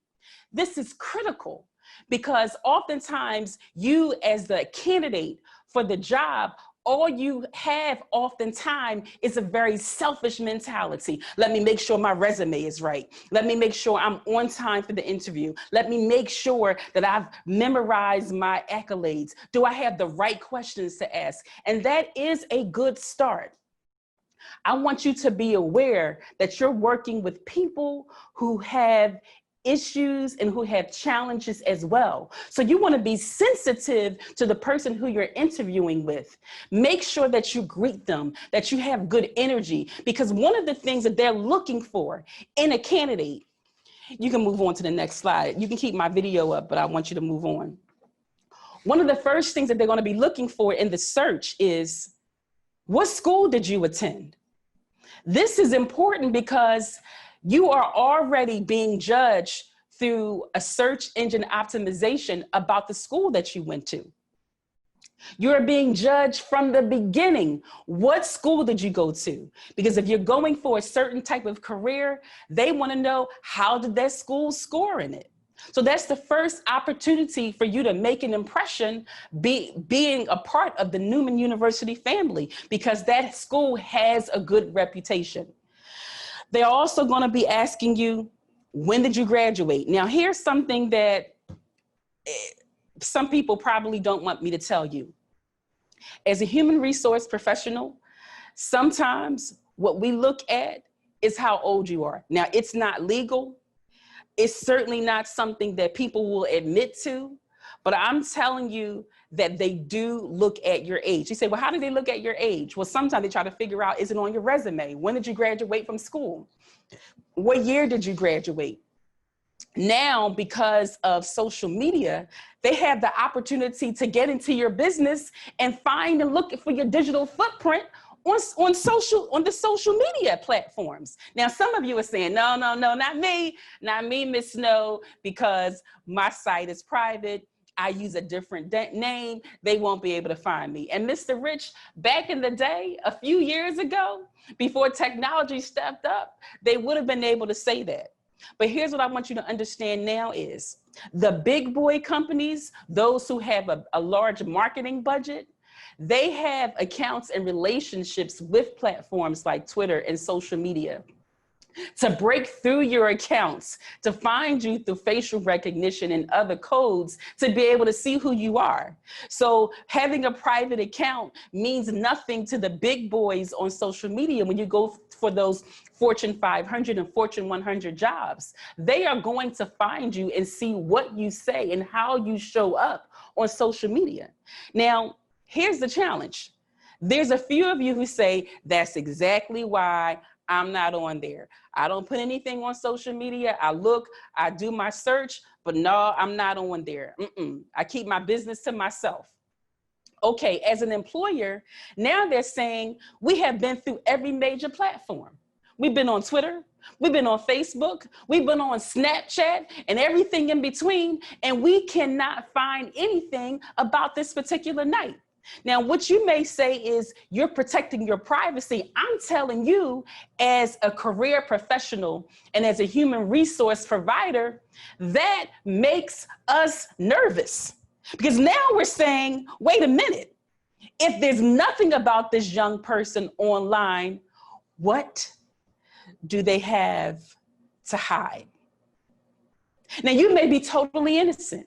Speaker 3: This is critical because oftentimes you as the candidate for the job, all you have oftentimes is a very selfish mentality. Let me make sure my resume is right. Let me make sure I'm on time for the interview. Let me make sure that I've memorized my accolades. Do I have the right questions to ask? And that is a good start. I want you to be aware that you're working with people who have issues and who have challenges as well. So you want to be sensitive to the person who you're interviewing with. Make sure that you greet them, that you have good energy, because one of the things that they're looking for in a candidate, you can move on to the next slide. You can keep my video up, but I want you to move on. One of the first things that they're going to be looking for in the search is, what school did you attend? This is important because you are already being judged through a search engine optimization about the school that you went to. You're being judged from the beginning. What school did you go to? Because if you're going for a certain type of career, they want to know, how did that school score in it? So that's the first opportunity for you to make an impression being a part of the Newman University family, because that school has a good reputation. They're also going to be asking you, when did you graduate? Now, here's something that some people probably don't want me to tell you. As a human resource professional, sometimes what we look at is how old you are. Now, it's not legal. It's certainly not something that people will admit to, but I'm telling you that they do look at your age. You say, well, how do they look at your age? Well, sometimes they try to figure out, is it on your resume? When did you graduate from school? What year did you graduate? Now, because of social media, they have the opportunity to get into your business and find and look for your digital footprint on the social media platforms. Now, some of you are saying, no, not me, Miss Snow, because my site is private. I use a different name. They won't be able to find me. And Mr. Rich, back in the day, a few years ago, before technology stepped up, they would have been able to say that. But here's what I want you to understand now is the big boy companies, those who have a large marketing budget, they have accounts and relationships with platforms like Twitter and social media to break through your accounts, to find you through facial recognition and other codes to be able to see who you are. So having a private account means nothing to the big boys on social media when you go for those Fortune 500 and Fortune 100 jobs. They are going to find you and see what you say and how you show up on social media. Now, here's the challenge. There's a few of you who say, that's exactly why I'm not on there. I don't put anything on social media. I look, I do my search, but no, I'm not on there. I keep my business to myself. Okay, as an employer, now they're saying we have been through every major platform. We've been on Twitter, we've been on Facebook, we've been on Snapchat and everything in between, and we cannot find anything about this particular night. Now, what you may say is you're protecting your privacy. I'm telling you, as a career professional and as a human resource provider, that makes us nervous. Because now we're saying, wait a minute, if there's nothing about this young person online, what do they have to hide? Now, you may be totally innocent,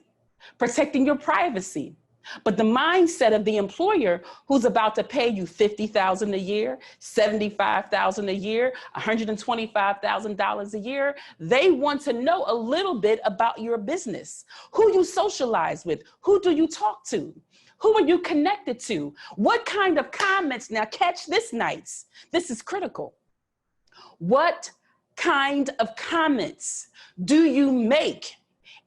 Speaker 3: protecting your privacy. But the mindset of the employer who's about to pay you $50,000 a year, $75,000 a year, $125,000 a year, they want to know a little bit about your business, who you socialize with, who do you talk to, who are you connected to, what kind of comments, now catch this, Knights, this is critical. What kind of comments do you make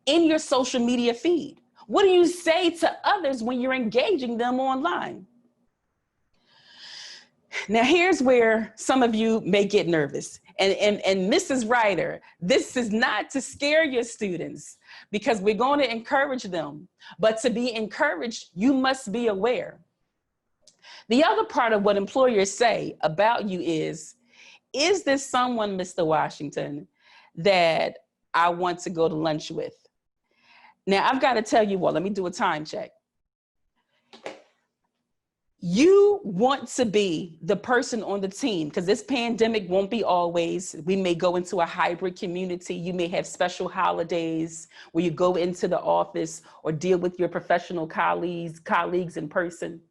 Speaker 3: in your social media feed? What do you say to others when you're engaging them online? Now, here's where some of you may get nervous. And Mrs. Ryder, this is not to scare your students because we're going to encourage them. But to be encouraged, you must be aware. The other part of what employers say about you is this someone, Mr. Washington, that I want to go to lunch with? Now, I've got to tell you all, let me do a time check. You want to be the person on the team because this pandemic won't be always. We may go into a hybrid community. You may have special holidays where you go into the office or deal with your professional colleagues in person.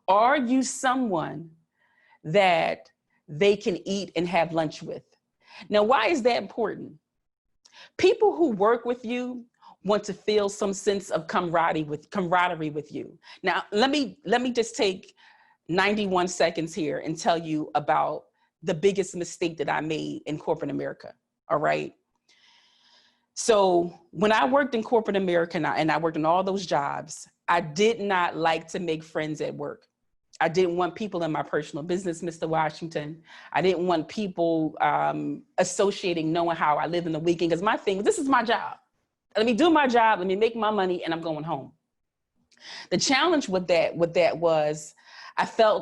Speaker 3: Are you someone that they can eat and have lunch with? Now, why is that important? People who work with you want to feel some sense of camaraderie with you. Now, let me just take 91 seconds here and tell you about the biggest mistake that I made in corporate America, all right? So when I worked in corporate America and I worked in all those jobs, I did not like to make friends at work. I didn't want people in my personal business, Mr. Washington. I didn't want people associating, knowing how I live in the weekend, because my thing, this is my job. Let me do my job, let me make my money, and I'm going home. The challenge with that was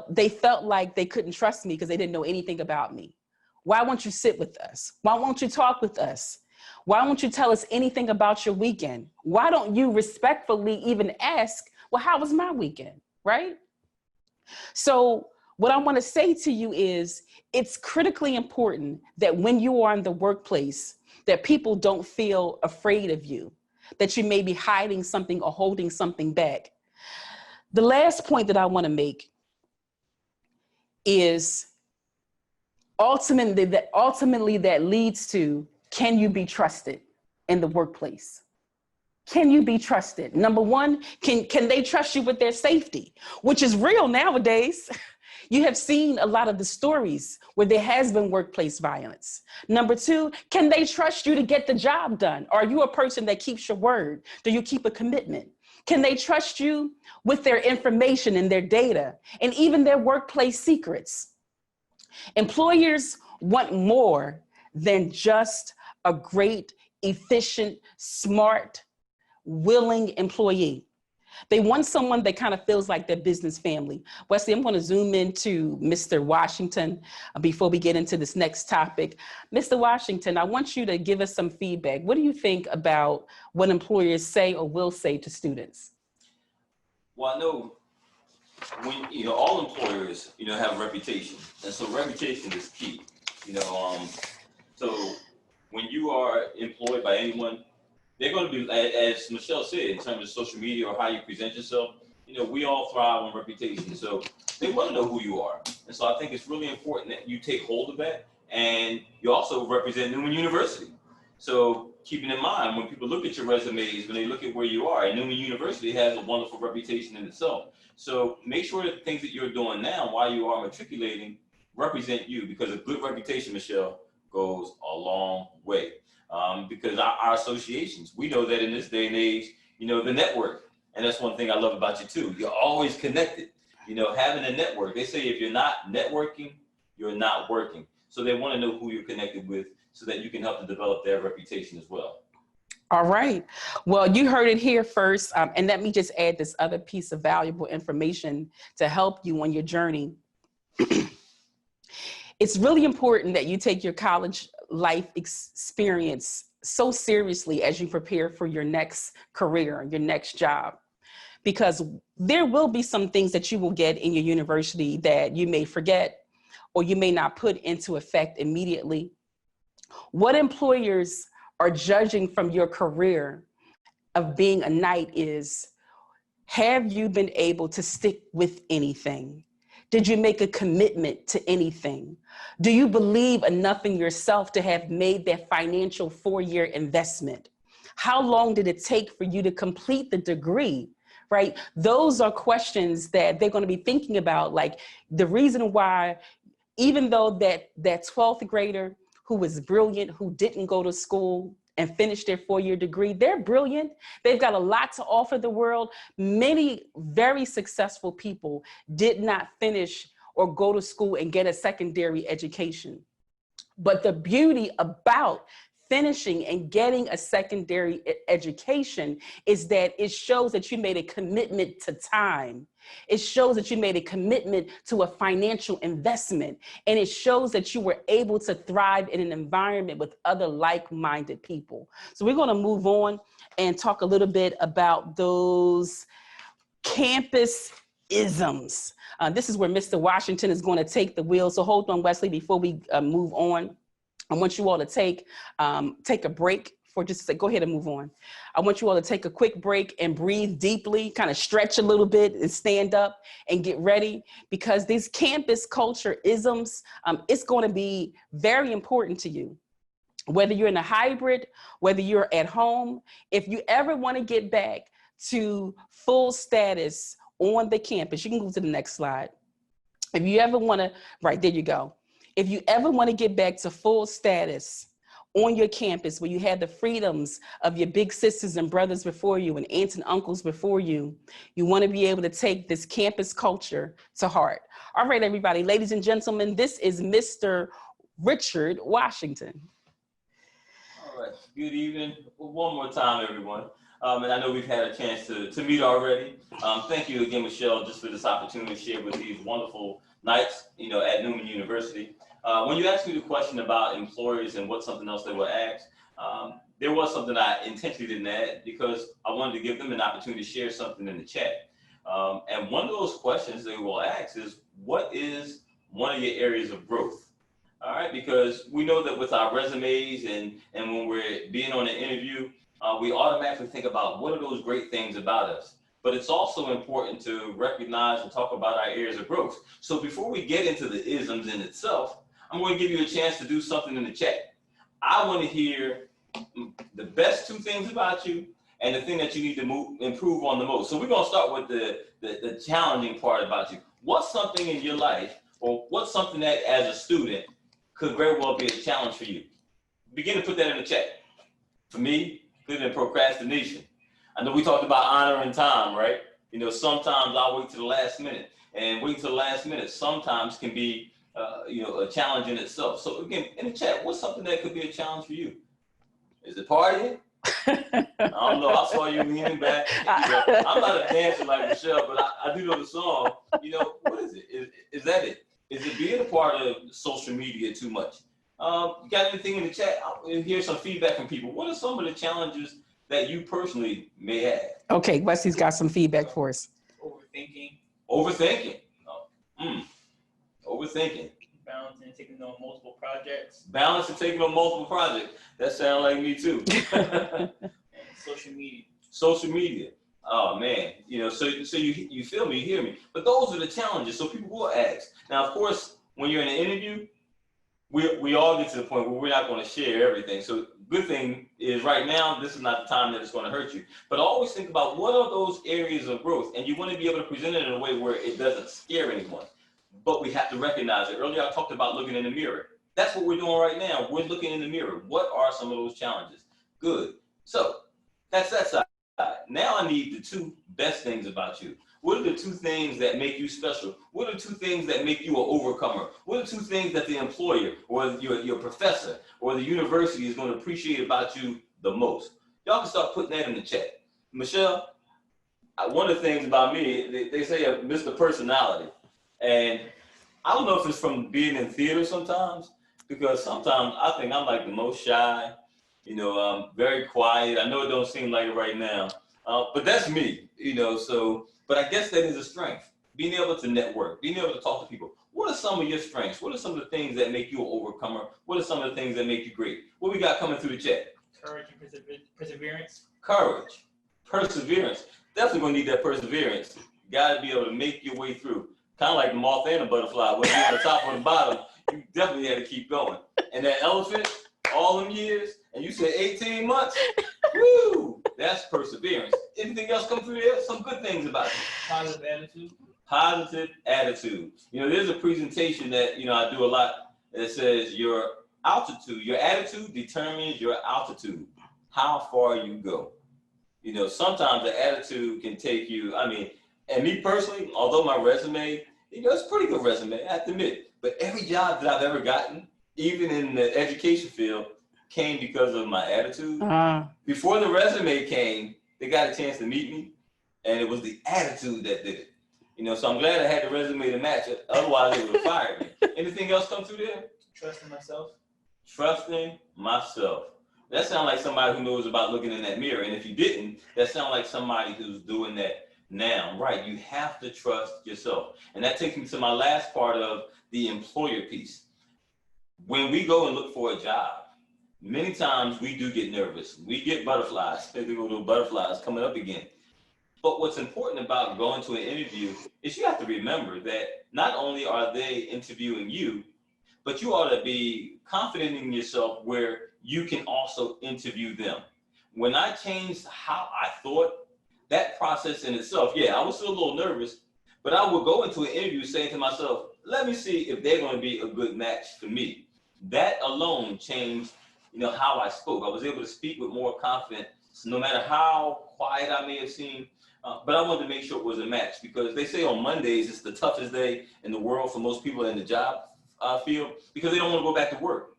Speaker 3: they felt like they couldn't trust me because they didn't know anything about me. Why won't you sit with us? Why won't you talk with us? Why won't you tell us anything about your weekend? Why don't you respectfully even ask, well, how was my weekend, right? So what I want to say to you is it's critically important that when you are in the workplace, that people don't feel afraid of you, that you may be hiding something or holding something back. The last point that I want to make is ultimately that leads to, can you be trusted in the workplace? Can you be trusted? Number one, can they trust you with their safety, which is real nowadays? You have seen a lot of the stories where there has been workplace violence. Number two, can they trust you to get the job done? Are you a person that keeps your word? Do you keep a commitment? Can they trust you with their information and their data and even their workplace secrets? Employers want more than just a great, efficient, smart, willing employee. They want someone that kind of feels like their business family. Wesley, I'm going to zoom into Mr. Washington before we get into this next topic. Mr. Washington, I want you to give us some feedback. What do you think about what employers say or will say to students?
Speaker 4: Well, I know when, all employers, have a reputation. And so reputation is key, so when you are employed by anyone, they're going to be, as Michelle said, in terms of social media or how you present yourself, we all thrive on reputation. So they want to know who you are. And so I think it's really important that you take hold of that. And you also represent Newman University. So keeping in mind, when people look at your resumes, when they look at where you are, and Newman University has a wonderful reputation in itself. So make sure that the things that you're doing now while you are matriculating represent you, because a good reputation, Michelle, goes a long way. Because our associations, we know that in this day and age, the network, and that's one thing I love about you too. You're always connected, having a network. They say if you're not networking, you're not working. So they want to know who you're connected with so that you can help to develop their reputation as well.
Speaker 3: All right. Well, you heard it here first. And let me just add this other piece of valuable information to help you on your journey. It's really important that you take your college life experience so seriously as you prepare for your next career, your next job, because there will be some things that you will get in your university that you may forget or you may not put into effect immediately. What employers are judging from your career of being a Knight is, have you been able to stick with anything? Did you make a commitment to anything? Do you believe enough in yourself to have made that financial 4-year investment? How long did it take for you to complete the degree, right? Those are questions that they're going to be thinking about. Like the reason why, even though that 12th grader who was brilliant, who didn't go to school and finish their 4-year degree, they're brilliant. They've got a lot to offer the world. Many very successful people did not finish or go to school and get a secondary education. But the beauty about finishing and getting a secondary education is that it shows that you made a commitment to time. It shows that you made a commitment to a financial investment. And it shows that you were able to thrive in an environment with other like-minded people. So we're going to move on and talk a little bit about those campus isms. This is where Mr. Washington is going to take the wheel. So hold on, Wesley, before we move on. I want you all to take a break for just a sec. Go ahead and move on. I want you all to take a quick break and breathe deeply, kind of stretch a little bit and stand up and get ready, because these campus culture isms, it's going to be very important to you. Whether you're in a hybrid, whether you're at home, if you ever want to get back to full status on the campus, you can go to the next slide. If you ever want to, right, there you go. If you ever want to get back to full status on your campus, where you had the freedoms of your big sisters and brothers before you and aunts and uncles before you, you want to be able to take this campus culture to heart. All right, everybody, ladies and gentlemen, this is Mr. Richard Washington.
Speaker 4: All right, good evening. One more time, everyone. And I know we've had a chance to meet already. Thank you again, Michelle, just for this opportunity to share with these wonderful Knights, at Newman University. When you asked me the question about employers and what's something else they will ask, there was something I intentionally didn't add because I wanted to give them an opportunity to share something in the chat. And one of those questions they will ask is, what is one of your areas of growth? All right, because we know that with our resumes and when we're being on an interview, we automatically think about what are those great things about us. But it's also important to recognize and talk about our areas of growth. So before we get into the isms in itself, I'm going to give you a chance to do something in the chat. I want to hear the best 2 things about you and the thing that you need to improve on the most. So we're going to start with the challenging part about you. What's something in your life, or what's something that as a student could very well be a challenge for you? Begin to put that in the chat. For me, put it in procrastination. I know we talked about honoring time, right? You know, sometimes I'll wait to the last minute, and waiting to the last minute sometimes can be, you know, a challenge in itself. So again, in the chat, what's something that could be a challenge for you? Is it partying? I don't know. I saw you leaning back. You know, I'm not a dancer like Michelle, but I do know the song. You know, what is it? Is that it? Is it being a part of social media too much? You got anything in the chat? I'll hear some feedback from people. What are some of the challenges that you personally may have?
Speaker 3: Okay, Wesley's got some feedback for us.
Speaker 6: Overthinking.
Speaker 4: Overthinking. Overthinking.
Speaker 6: Balancing and taking on multiple projects.
Speaker 4: Balance and taking on multiple projects. That sounds like me too.
Speaker 6: And social media.
Speaker 4: Social media. Oh man, you know, so you feel me, you hear me. But those are the challenges. So people will ask. Now, of course, when you're in an interview, we all get to the point where we're not going to share everything. So good thing is right now, this is not the time that it's going to hurt you. But always think about what are those areas of growth, and you want to be able to present it in a way where it doesn't scare anyone. But we have to recognize it. Earlier, I talked about looking in the mirror. That's what we're doing right now. We're looking in the mirror. What are some of those challenges? Good. So that's that side. Now I need the two best things about you. What are the two things that make you special? What are the two things that make you an overcomer? What are the two things that the employer or your professor or the university is going to appreciate about you the most? Y'all can start putting that in the chat. Michelle, one of the things about me, they say Mr. Personality. And I don't know if it's from being in theater sometimes, because sometimes I think I'm like the most shy, you know, very quiet. I know it don't seem like it right now, but that's me, you know, so, but I guess that is a strength, being able to network, being able to talk to people. What are some of your strengths? What are some of the things that make you an overcomer? What are some of the things that make you great? What we got coming through the chat?
Speaker 6: Courage and perseverance.
Speaker 4: Courage, perseverance. Definitely gonna need that perseverance. You gotta be able to make your way through. Kind of like the moth and the butterfly, whether you're on the top or the bottom, you definitely had to keep going. And that elephant, all them years, and you said 18 months, woo, that's perseverance. Anything else come through there? Some good things about you.
Speaker 6: Positive attitude.
Speaker 4: Positive attitude. You know, there's a presentation that, you know, I do a lot that says your altitude, your attitude determines your altitude, how far you go. You know, sometimes the attitude can take you, I mean, and me personally, although my resume, you know, it's a pretty good resume, I have to admit, but every job that I've ever gotten, even in the education field, came because of my attitude. Before the resume came, they got a chance to meet me, and it was the attitude that did it. You know, so I'm glad I had the resume to match it, otherwise they would have fired me. Anything else come through there?
Speaker 6: Trusting myself.
Speaker 4: Trusting myself. That sounds like somebody who knows about looking in that mirror, and if you didn't, that sounds like somebody who's doing that now, right? You have to trust yourself. And that takes me to my last part of the employer piece. When we go and look for a job, many times we do get nervous. We get butterflies. Maybe little butterflies coming up again. But what's important about going to an interview is you have to remember that not only are they interviewing you, but you ought to be confident in yourself where you can also interview them. When I changed how I thought, that process in itself, yeah, I was still a little nervous, but I would go into an interview saying to myself, let me see if they're going to be a good match for me. That alone changed, you know, how I spoke. I was able to speak with more confidence, no matter how quiet I may have seemed, but I wanted to make sure it was a match, because they say on Mondays it's the toughest day in the world for most people in the job field, because they don't want to go back to work.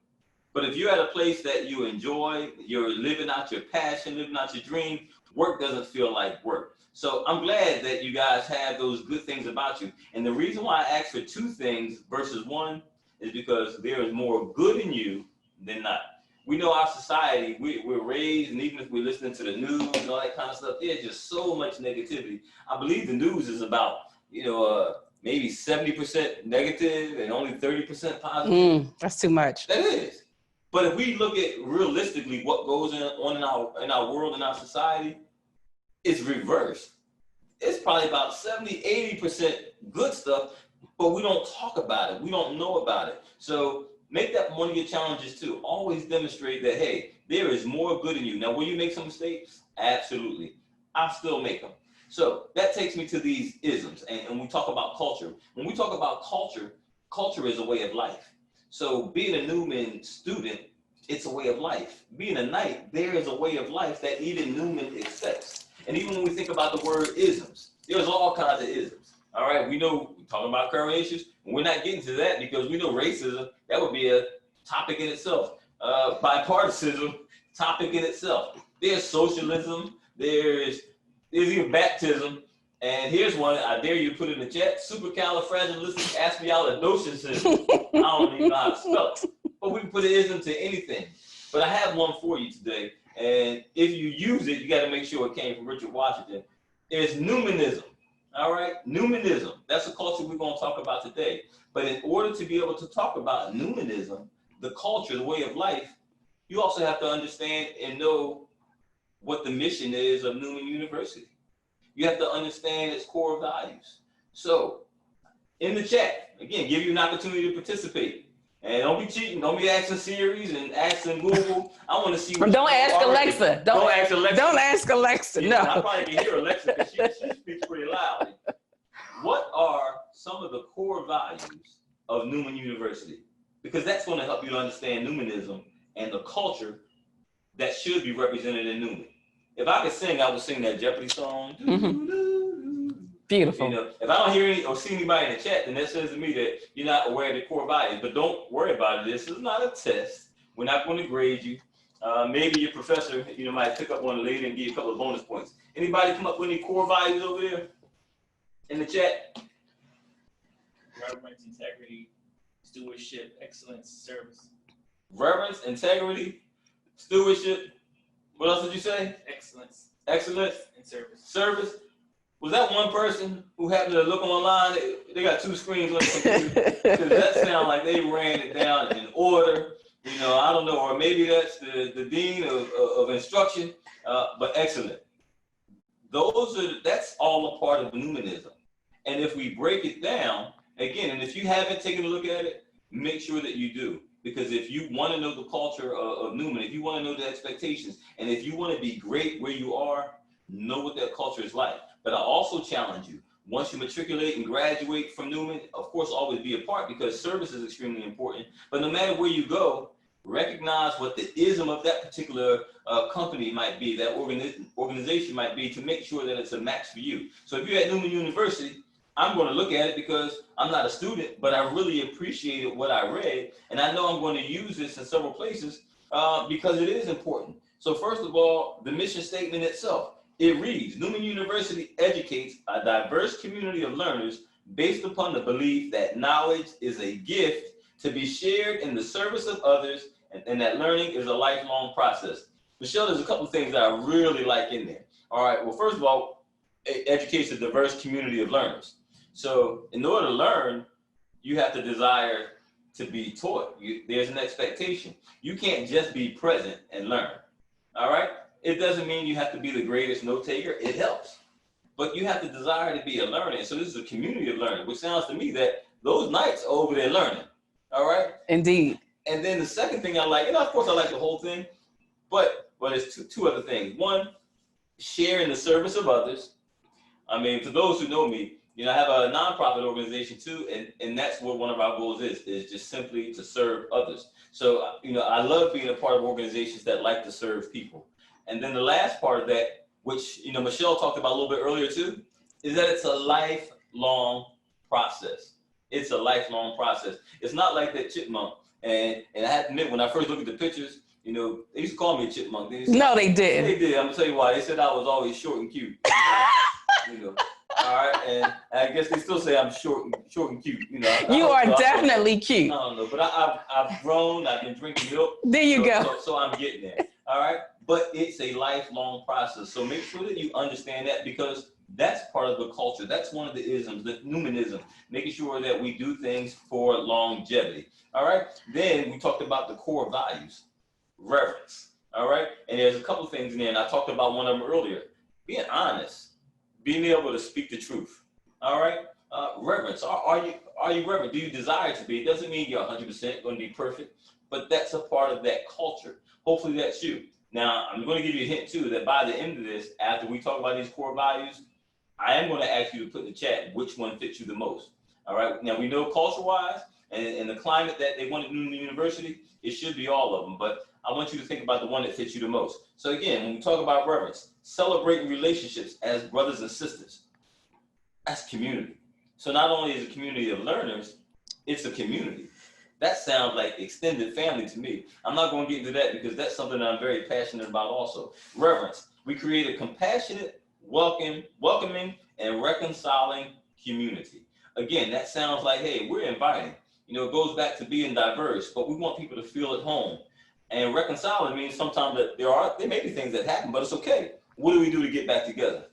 Speaker 4: But if you're at a place that you enjoy, you're living out your passion, living out your dream, work doesn't feel like work. So I'm glad that you guys have those good things about you. And the reason why I asked for 2 things versus 1 is because there is more good in you than not. We know our society, we're raised, and even if we're listening to the news and all that kind of stuff, there's just so much negativity. I believe the news is about, you know, maybe 70% negative and only 30% positive.
Speaker 3: That's too much.
Speaker 4: That is. But if we look at realistically what goes on in our world, in our society, it's reversed. It's probably about 70, 80% good stuff, but we don't talk about it. We don't know about it. So make that one of your challenges too. Always demonstrate that, hey, there is more good in you. Now, will you make some mistakes? Absolutely. I still make them. So that takes me to these isms. And we talk about culture. When we talk about culture, culture is a way of life. So being a Newman student, It's a way of life. Being a Knight, there is a way of life that even Newman accepts. And even when we think about the word isms, there's all kinds of isms. All right, we know we're talking about current issues, and we're not getting to that because we know racism, that would be a topic in itself. Bipartisanship, topic in itself. There's socialism, there's even baptism, and here's one, I dare you to put in the chat, supercalifragilisticexpialidocious. I don't even know how to spell it, but we can put an ism to anything. But I have one for you today, and if you use it, you got to make sure it came from Richard Washington. It's Newmanism. All right, Newmanism. That's the culture we're going to talk about today. But in order to be able to talk about Newmanism, the culture, the way of life, you also have to understand and know what the mission is of Newman University. You have to understand its core values. So, in the chat, again, give you an opportunity to participate. And don't be cheating. Don't be asking Siri and asking Google. I want to see.
Speaker 3: Don't ask Alexa.
Speaker 4: Don't ask Alexa.
Speaker 3: Don't ask Alexa.
Speaker 4: Yeah,
Speaker 3: No.
Speaker 4: I probably can hear Alexa because she speaks pretty loudly. What are some of the core values of Newman University? Because that's going to help you to understand Newmanism and the culture that should be represented in Newman. If I could sing, I would sing that Jeopardy song.
Speaker 3: Beautiful.
Speaker 4: You know, if I don't hear any or see anybody in the chat, then that says to me that you're not aware of the core values. But don't worry about it. This is not a test. We're not going to grade you. Maybe your professor, might pick up one later and give you a couple of bonus points. Anybody come up with any core values over there in the chat?
Speaker 6: Reverence, integrity, stewardship, excellence, service.
Speaker 4: Reverence, integrity, stewardship. What else did you say?
Speaker 6: Excellence.
Speaker 4: Excellence
Speaker 6: and service.
Speaker 4: Service. Was that one person who happened to look online? They got two screens on the computer. Because that sounds like they ran it down in order. I don't know, or maybe that's the dean of instruction. But excellent. That's all a part of Newmanism. And if we break it down again, and if you haven't taken a look at it, make sure that you do. Because if you want to know the culture of Newman, if you want to know the expectations, and if you want to be great where you are, know what that culture is like. But I also challenge you, once you matriculate and graduate from Newman, of course, always be a part because service is extremely important. But no matter where you go, recognize what the ism of that particular company might be, that organization might be, to make sure that it's a match for you. So if you're at Newman University, I'm going to look at it because I'm not a student, but I really appreciated what I read. And I know I'm going to use this in several places because it is important. So first of all, the mission statement itself, it reads, Newman University educates a diverse community of learners based upon the belief that knowledge is a gift to be shared in the service of others, and that learning is a lifelong process. Michelle, there's a couple of things that I really like in there. All right, well, first of all, it educates a diverse community of learners. So in order to learn, you have to desire to be taught. There's an expectation. You can't just be present and learn, all right? It doesn't mean you have to be the greatest note taker. It helps. But you have to desire to be a learner. And so this is a community of learning, which sounds to me that those Knights are over there learning, all right?
Speaker 3: Indeed.
Speaker 4: And then the second thing I like, of course I like the whole thing, but there's two other things. One, share in the service of others. I mean, for those who know me, I have a nonprofit organization too, and that's what one of our goals is just simply to serve others. So, I love being a part of organizations that like to serve people. And then the last part of that, which, Michelle talked about a little bit earlier too, is that it's a lifelong process. It's a lifelong process. It's not like that chipmunk. And I have to admit, when I first looked at the pictures, they used to call me a chipmunk.
Speaker 3: No, they did.
Speaker 4: They did. I'm gonna tell you why. They said I was always short and cute. All right, and I guess they still say I'm short and cute.
Speaker 3: You are definitely cute.
Speaker 4: I don't know, but I've grown. I've been drinking milk.
Speaker 3: There you go.
Speaker 4: So I'm getting there. All right, but it's a lifelong process. So make sure that you understand that, because that's part of the culture. That's one of the isms, the Newmanism, making sure that we do things for longevity. All right. Then we talked about the core values, reverence. All right, and there's a couple things in there, and I talked about one of them earlier. Being honest. Being able to speak the truth, all right? Reverence, are you reverent? Do you desire to be? It doesn't mean you're 100% going to be perfect, but that's a part of that culture. Hopefully that's you. Now, I'm going to give you a hint too, that by the end of this, after we talk about these core values, I am going to ask you to put in the chat which one fits you the most, all right? Now, we know culture-wise, And in the climate that they want to do in the university, it should be all of them. But I want you to think about the one that fits you the most. So again, when we talk about reverence, celebrating relationships as brothers and sisters, that's community. So not only is it a community of learners, it's a community. That sounds like extended family to me. I'm not going to get into that because that's something that I'm very passionate about also. Reverence. We create a compassionate, welcoming, and reconciling community. Again, that sounds like, hey, we're inviting. You know, it goes back to being diverse, but we want people to feel at home. And reconciling means sometimes that there may be things that happen, but it's okay. What do we do to get back together?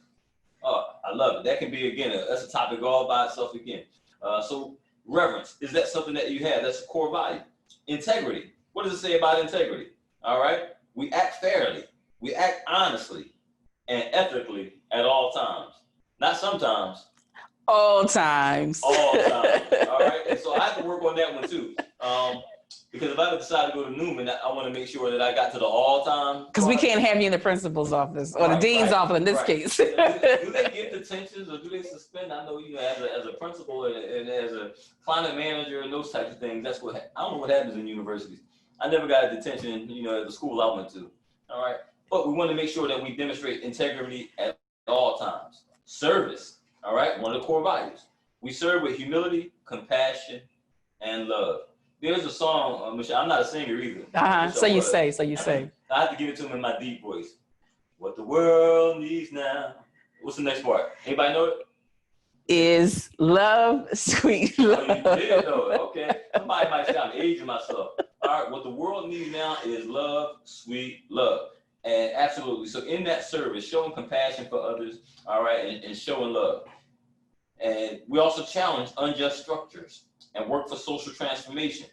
Speaker 4: Oh, I love it. That can be, again, that's a topic all by itself again. So reverence, is that something that you have? That's a core value. Integrity. What does it say about integrity? All right. We act fairly. We act honestly and ethically at all times. Not sometimes.
Speaker 3: All times.
Speaker 4: All times. All right. And so I have to work on that one too. Because if I decide to go to Newman, I want to make sure that I got to the all time.
Speaker 3: Because we can't have you in the principal's office or the dean's office in this case.
Speaker 4: Do they get detentions or do they suspend? I know, you know, as a principal and as a climate manager and those types of things, that's what, I don't know what happens in universities. I never got a detention, you know, at the school I went to. All right. But we want to make sure that we demonstrate integrity at all times. Service. All right. One of the core values. We serve with humility, compassion, and love. There's a song, Michelle, I'm not a singer either.
Speaker 3: So you say.
Speaker 4: I have to give it to him in my deep voice. What the world needs now. What's the next part? Anybody know it?
Speaker 3: Is love, sweet love.
Speaker 4: Oh, you did know it. Okay. Somebody might say I'm aging myself. All right. What the world needs now is love, sweet love. And absolutely. So in that service, showing compassion for others, all right, and showing love. And we also challenge unjust structures and work for social transformation.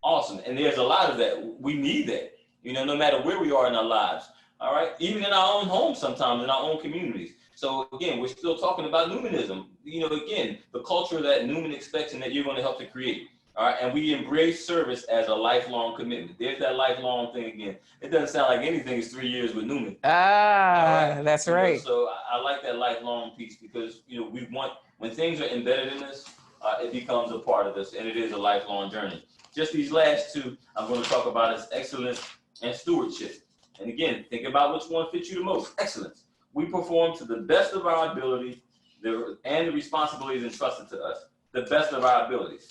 Speaker 4: Awesome. And there's a lot of that. We need that, you know, no matter where we are in our lives. All right. Even in our own homes, sometimes in our own communities. So again, we're still talking about Newmanism. You know, again, the culture that Newman expects and that you're going to help to create. All right. And we embrace service as a lifelong commitment. There's that lifelong thing again. It doesn't sound like anything is 3 years with Newman.
Speaker 3: Right? That's right.
Speaker 4: So I like that lifelong piece because, you know, we want, when things are embedded in us, it becomes a part of us, and it is a lifelong journey. Just these last two I'm going to talk about is excellence and stewardship. And again, think about which one fits you the most. Excellence. We perform to the best of our ability and the responsibilities entrusted to us. The best of our abilities.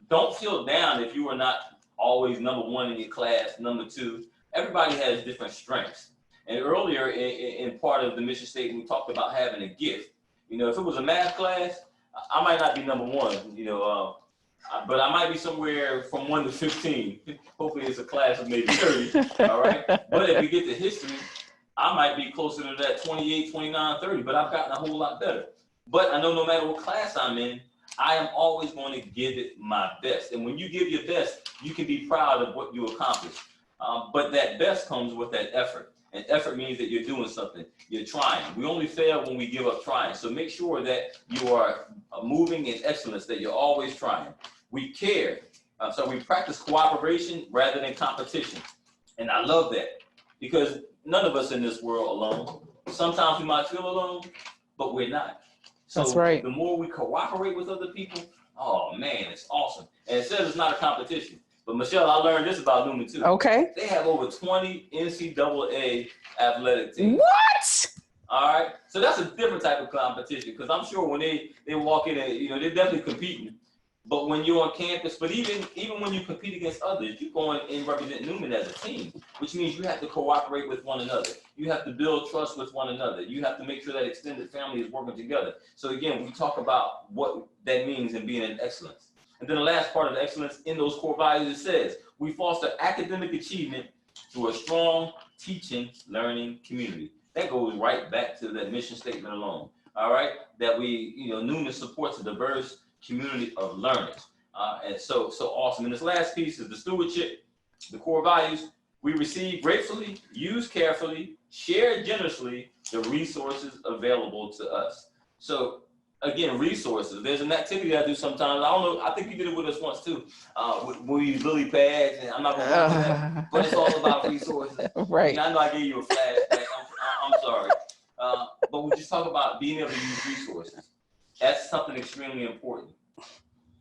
Speaker 4: Don't feel down if you are not always number one in your class, number two. Everybody has different strengths. And earlier in part of the mission statement, we talked about having a gift. You know, if it was a math class, I might not be number one, you know, but I might be somewhere from 1 to 15. Hopefully it's a class of maybe 30, all right? But if we get to history, I might be closer to that 28, 29, 30, but I've gotten a whole lot better. But I know no matter what class I'm in, I am always going to give it my best. And when you give your best, you can be proud of what you accomplished. But that best comes with that effort. And effort means that you're doing something. You're trying. We only fail when we give up trying. So make sure that you are moving in excellence, that you're always trying. We care. So we practice cooperation rather than competition. And I love that because none of us in this world alone. Sometimes we might feel alone, but we're not. So
Speaker 3: that's right.
Speaker 4: The more we cooperate with other people, oh man, it's awesome. And it says it's not a competition. But Michelle, I learned this about Newman too.
Speaker 3: Okay.
Speaker 4: They have over 20 NCAA athletic teams.
Speaker 3: What?
Speaker 4: All right. So that's a different type of competition because I'm sure when they walk in, and, you know, they're definitely competing. But when you're on campus, but even when you compete against others, you're going and represent Newman as a team, which means you have to cooperate with one another. You have to build trust with one another. You have to make sure that extended family is working together. So again, we talk about what that means in being in excellence. And then the last part of the excellence in those core values, it says, we foster academic achievement through a strong teaching, learning community. That goes right back to that mission statement alone, all right? That we, you know, Newman supports a diverse community of learners. And so awesome. And this last piece is the stewardship, the core values. We receive gratefully, use carefully, share generously the resources available to us. So again, resources. There's an activity I do sometimes. I don't know. I think you did it with us once too. We use lily pads, and I'm not going to go into that, but it's all about resources.
Speaker 3: Right.
Speaker 4: And I know I gave you a flashback. I'm sorry. But we just talk about being able to use resources. That's something extremely important.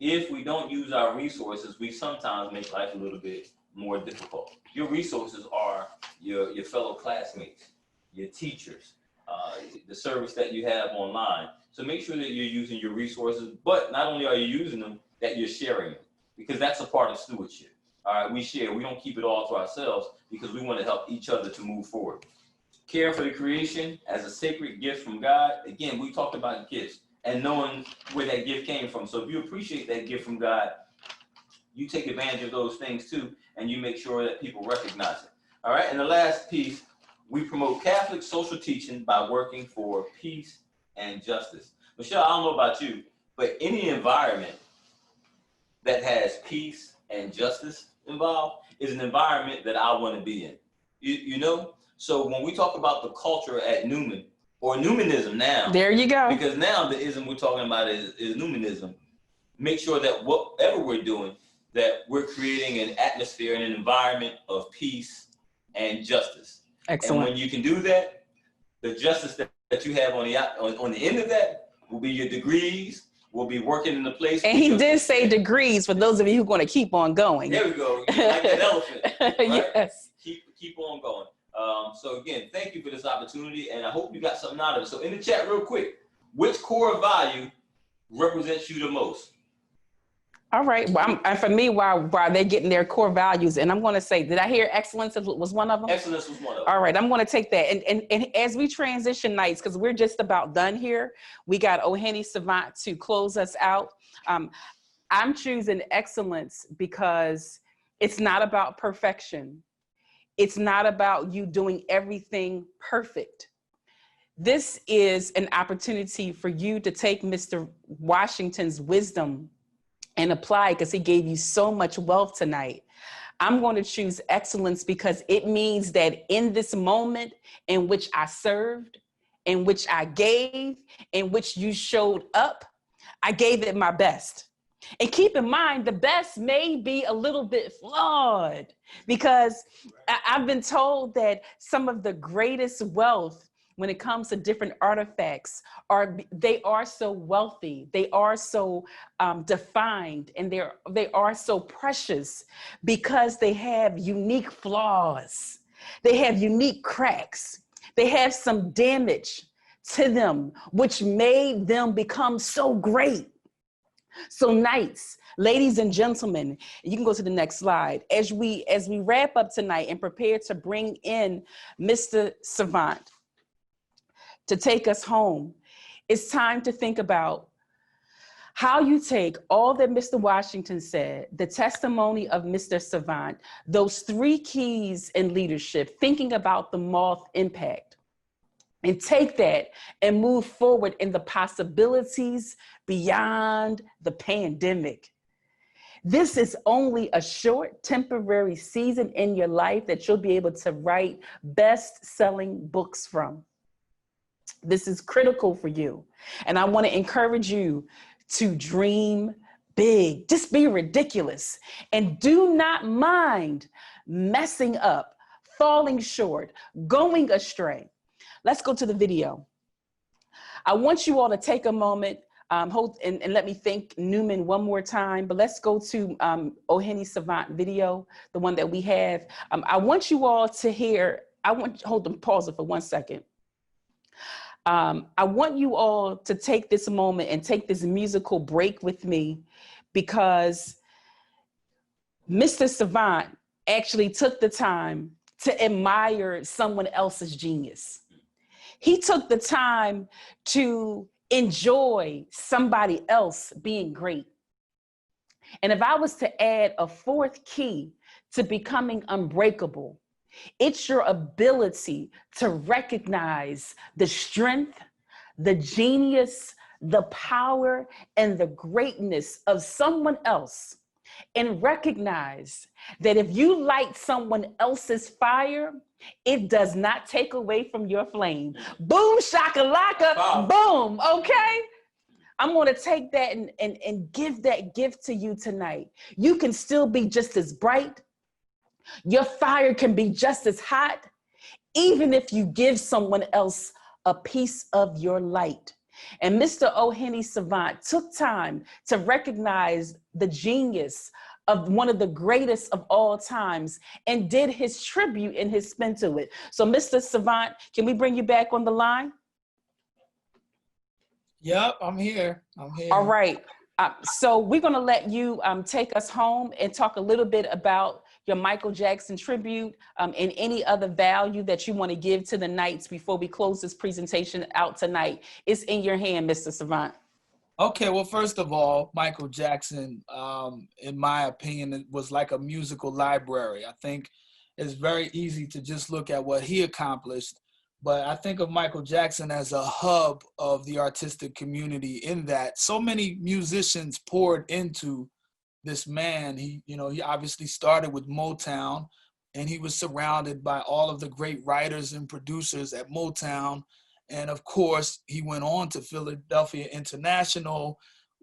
Speaker 4: if we don't use our resources, we sometimes make life a little bit more difficult. Your resources are your fellow classmates, your teachers, the service that you have online. So make sure that you're using your resources, but not only are you using them, that you're sharing them, because that's a part of stewardship. All right, we share. We don't keep it all to ourselves because we want to help each other to move forward. Care for the creation as a sacred gift from God. Again, we talked about gifts and knowing where that gift came from. So if you appreciate that gift from God, you take advantage of those things too, and you make sure that people recognize it. All right, and the last piece, we promote Catholic social teaching by working for peace and justice. Michelle, I don't know about you, but any environment that has peace and justice involved is an environment that I want to be in. You know? So when we talk about the culture at Newman, or Newmanism now.
Speaker 3: There you go.
Speaker 4: Because now the ism we're talking about is Newmanism. Make sure that whatever we're doing, that we're creating an atmosphere and an environment of peace and justice.
Speaker 3: Excellent.
Speaker 4: And when you can do that, the justice that you have on the end of that will be your degrees, will be working in the place.
Speaker 3: And he did say degrees for those of you who are going to keep on going.
Speaker 4: There we go. Like that elephant. Right?
Speaker 3: Yes.
Speaker 4: Keep on going. So again, thank you for this opportunity, and I hope you got something out of it. So in the chat real quick, which core value represents you the most?
Speaker 3: All right. Well, for me, while they're getting their core values, and I'm going to say, did I hear excellence was one of them?
Speaker 4: Excellence was one of them.
Speaker 3: All right. I'm going to take that. And as we transition Knights, because we're just about done here, we got Oheni Savant to close us out. I'm choosing excellence because it's not about perfection. It's not about you doing everything perfect. This is an opportunity for you to take Mr. Washington's wisdom and apply, because he gave you so much wealth tonight. I'm going to choose excellence because it means that in this moment in which I served, in which I gave, in which you showed up, I gave it my best. And keep in mind, the best may be a little bit flawed, because I've been told that some of the greatest wealth when it comes to different artifacts they are so wealthy, they are so defined, and they are so precious because they have unique flaws, they have unique cracks, they have some damage to them, which made them become so great. So Knights, ladies and gentlemen, you can go to the next slide. As we wrap up tonight and prepare to bring in Mr. Savant to take us home, it's time to think about how you take all that Mr. Washington said, the testimony of Mr. Savant, those 3 keys in leadership, thinking about the moth impact, and take that and move forward in the possibilities beyond the pandemic. This is only a short temporary season in your life that you'll be able to write best-selling books from. This is critical for you. And I want to encourage you to dream big. Just be ridiculous. And do not mind messing up, falling short, going astray. Let's go to the video. I want you all to take a moment, hold and let me thank Newman one more time, but let's go to Oheni Savant video, the one that we have. I want you all to hear, pause it for 1 second. I want you all to take this moment and take this musical break with me, because Mr. Savant actually took the time to admire someone else's genius. He took the time to enjoy somebody else being great. And if I was to add a 4th key to becoming unbreakable, it's your ability to recognize the strength, the genius, the power, and the greatness of someone else, and recognize that if you light someone else's fire, it does not take away from your flame. Boom, shakalaka, boom, okay? I'm gonna take that and give that gift to you tonight. You can still be just as bright. Your fire can be just as hot, even if you give someone else a piece of your light. And Mr. O'Henny Savant took time to recognize the genius of one of the greatest of all times and did his tribute and his spin to it. So Mr. Savant, can we bring you back on the line?
Speaker 5: Yep, I'm here.
Speaker 3: All right. So we're going to let you take us home and talk a little bit about your Michael Jackson tribute and any other value that you want to give to the Knights before we close this presentation out tonight. It's in your hand, Mr. Savant.
Speaker 5: Okay, well, first of all, Michael Jackson, in my opinion, it was like a musical library. I think it's very easy to just look at what he accomplished, but I think of Michael Jackson as a hub of the artistic community in that so many musicians poured into this man. He obviously started with Motown, and he was surrounded by all of the great writers and producers at Motown. And of course, he went on to Philadelphia International,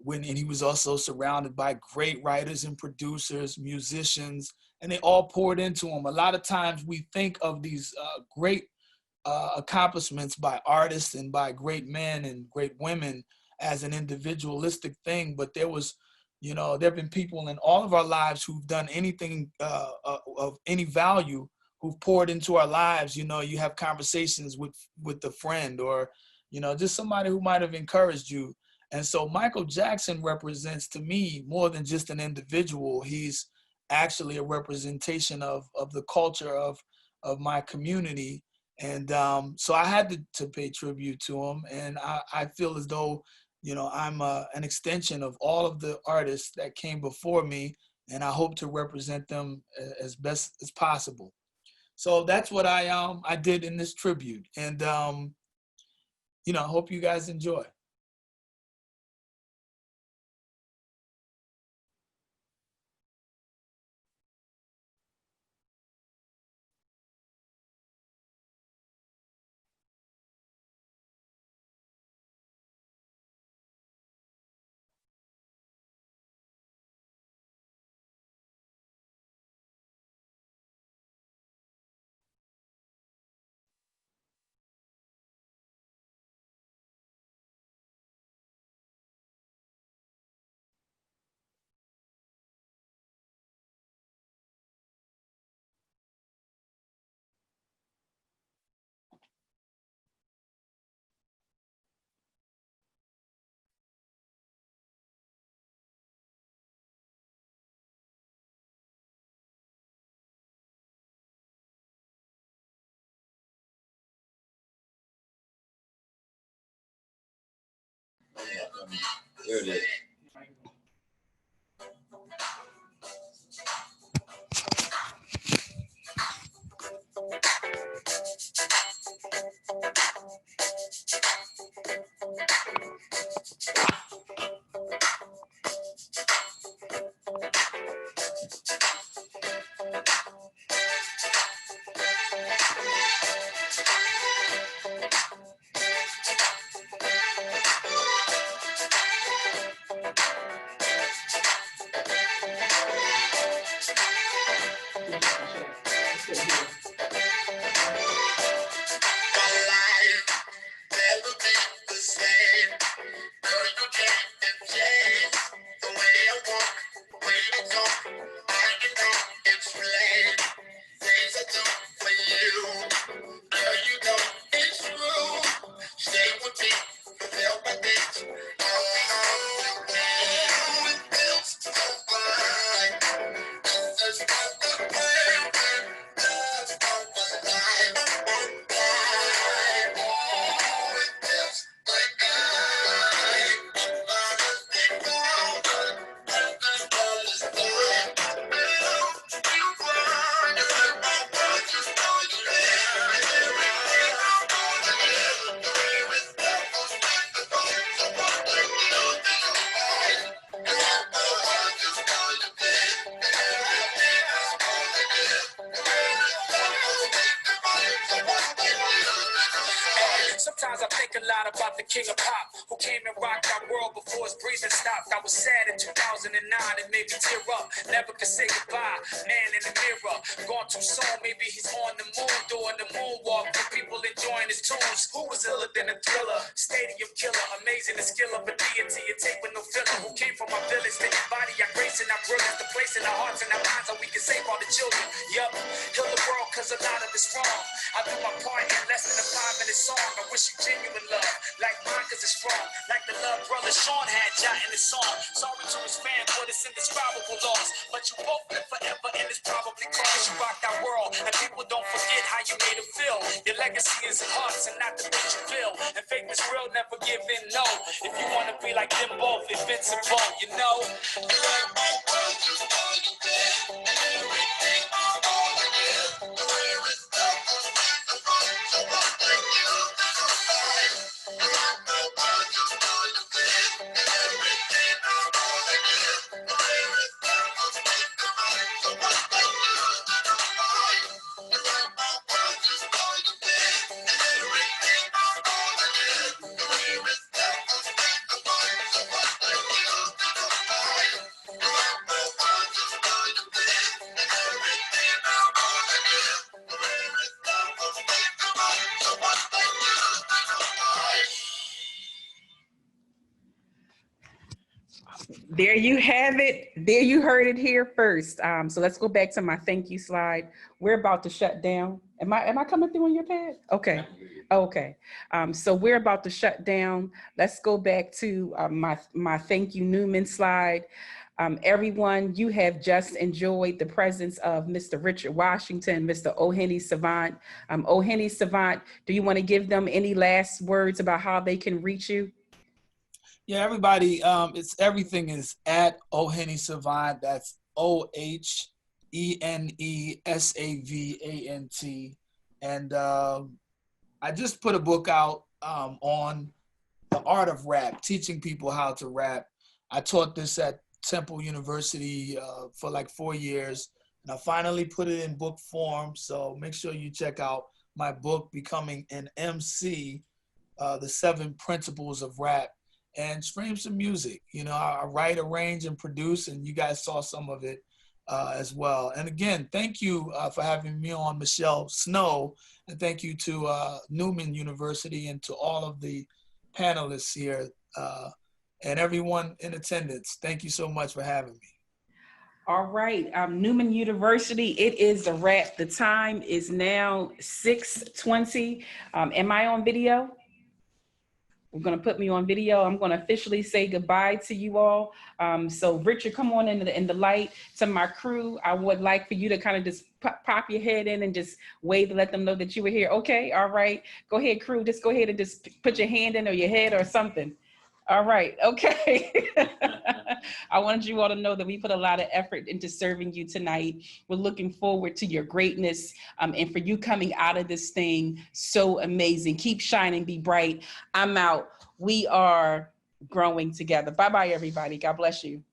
Speaker 5: and he was also surrounded by great writers and producers, musicians, and they all poured into him. A lot of times we think of these great accomplishments by artists and by great men and great women as an individualistic thing, but there have been people in all of our lives who've done anything of any value, who've poured into our lives. You have conversations with a friend or, just somebody who might have encouraged you. And so Michael Jackson represents to me more than just an individual. He's actually a representation of the culture of my community. And so I had to pay tribute to him. And I feel as though, I'm an extension of all of the artists that came before me, and I hope to represent them as best as possible. So that's what I did in this tribute. And, I hope you guys enjoy.
Speaker 4: There it is.
Speaker 7: Sometimes I think a lot about the king of pop, who came and rocked our world before his breathing stopped. I was sad in 2009, it made me tear up. Never could say goodbye, man in the mirror. Gone too soon, maybe he's on the moon, doing the moonwalk for people enjoying his tunes. Who was iller than a Thriller? Stadium killer, amazing the skill of a deity, a tape with no filler. Who came from our village, take body, our grace and our brilliance, the place in our hearts and our minds, so we can save all the children. Yup, heal the world cause a lot of it's wrong. I do my part in less than a 5-minute song. I wish you genuine love, like mine cause it's strong. Like the love brother Sean had jotting his song. Sorry to his fan for this indescribable loss, but you both live forever and it's probably cause you rocked our world. And people don't forget how you made them feel. Your legacy is in hearts and not the way you feel. And fake is real, never give in, no. If you wanna be like them both, invincible, you know.
Speaker 3: There you have it. There you heard it here first. So let's go back to my thank you slide. We're about to shut down. Am I coming through on your pad? Okay. Okay. So we're about to shut down. Let's go back to my thank you Newman slide. Everyone, you have just enjoyed the presence of Mr. Richard Washington, Mr. Ohene Savant. Ohene Savant, do you want to give them any last words about how they can reach you?
Speaker 5: Yeah, everybody, everything is at Ohene Savant. That's OHENESAVANT. And I just put a book out on the art of rap, teaching people how to rap. I taught this at Temple University for like 4 years, and I finally put it in book form. So make sure you check out my book, Becoming an MC, The 7 Principles of Rap. And stream some music. You know, I write, arrange, and produce, and you guys saw some of it as well. And again, thank you for having me on, Michelle Snow, and thank you to Newman University and to all of the panelists here and everyone in attendance. Thank you so much for having me.
Speaker 3: All right, Newman University, it is a wrap. The time is now 6:20. Am I on video? We're going to put me on video. I'm going to officially say goodbye to you all. So Richard, come on in the light. To my crew, I would like for you to kind of just pop your head in and just wave to let them know that you were here. Okay, all right. Go ahead, crew. Just go ahead and just put your hand in or your head or something. All right, okay. I wanted you all to know that we put a lot of effort into serving you tonight. We're looking forward to your greatness and for you coming out of this thing so amazing. Keep shining, be bright. I'm out. We are growing together. Bye-bye, everybody. God bless you.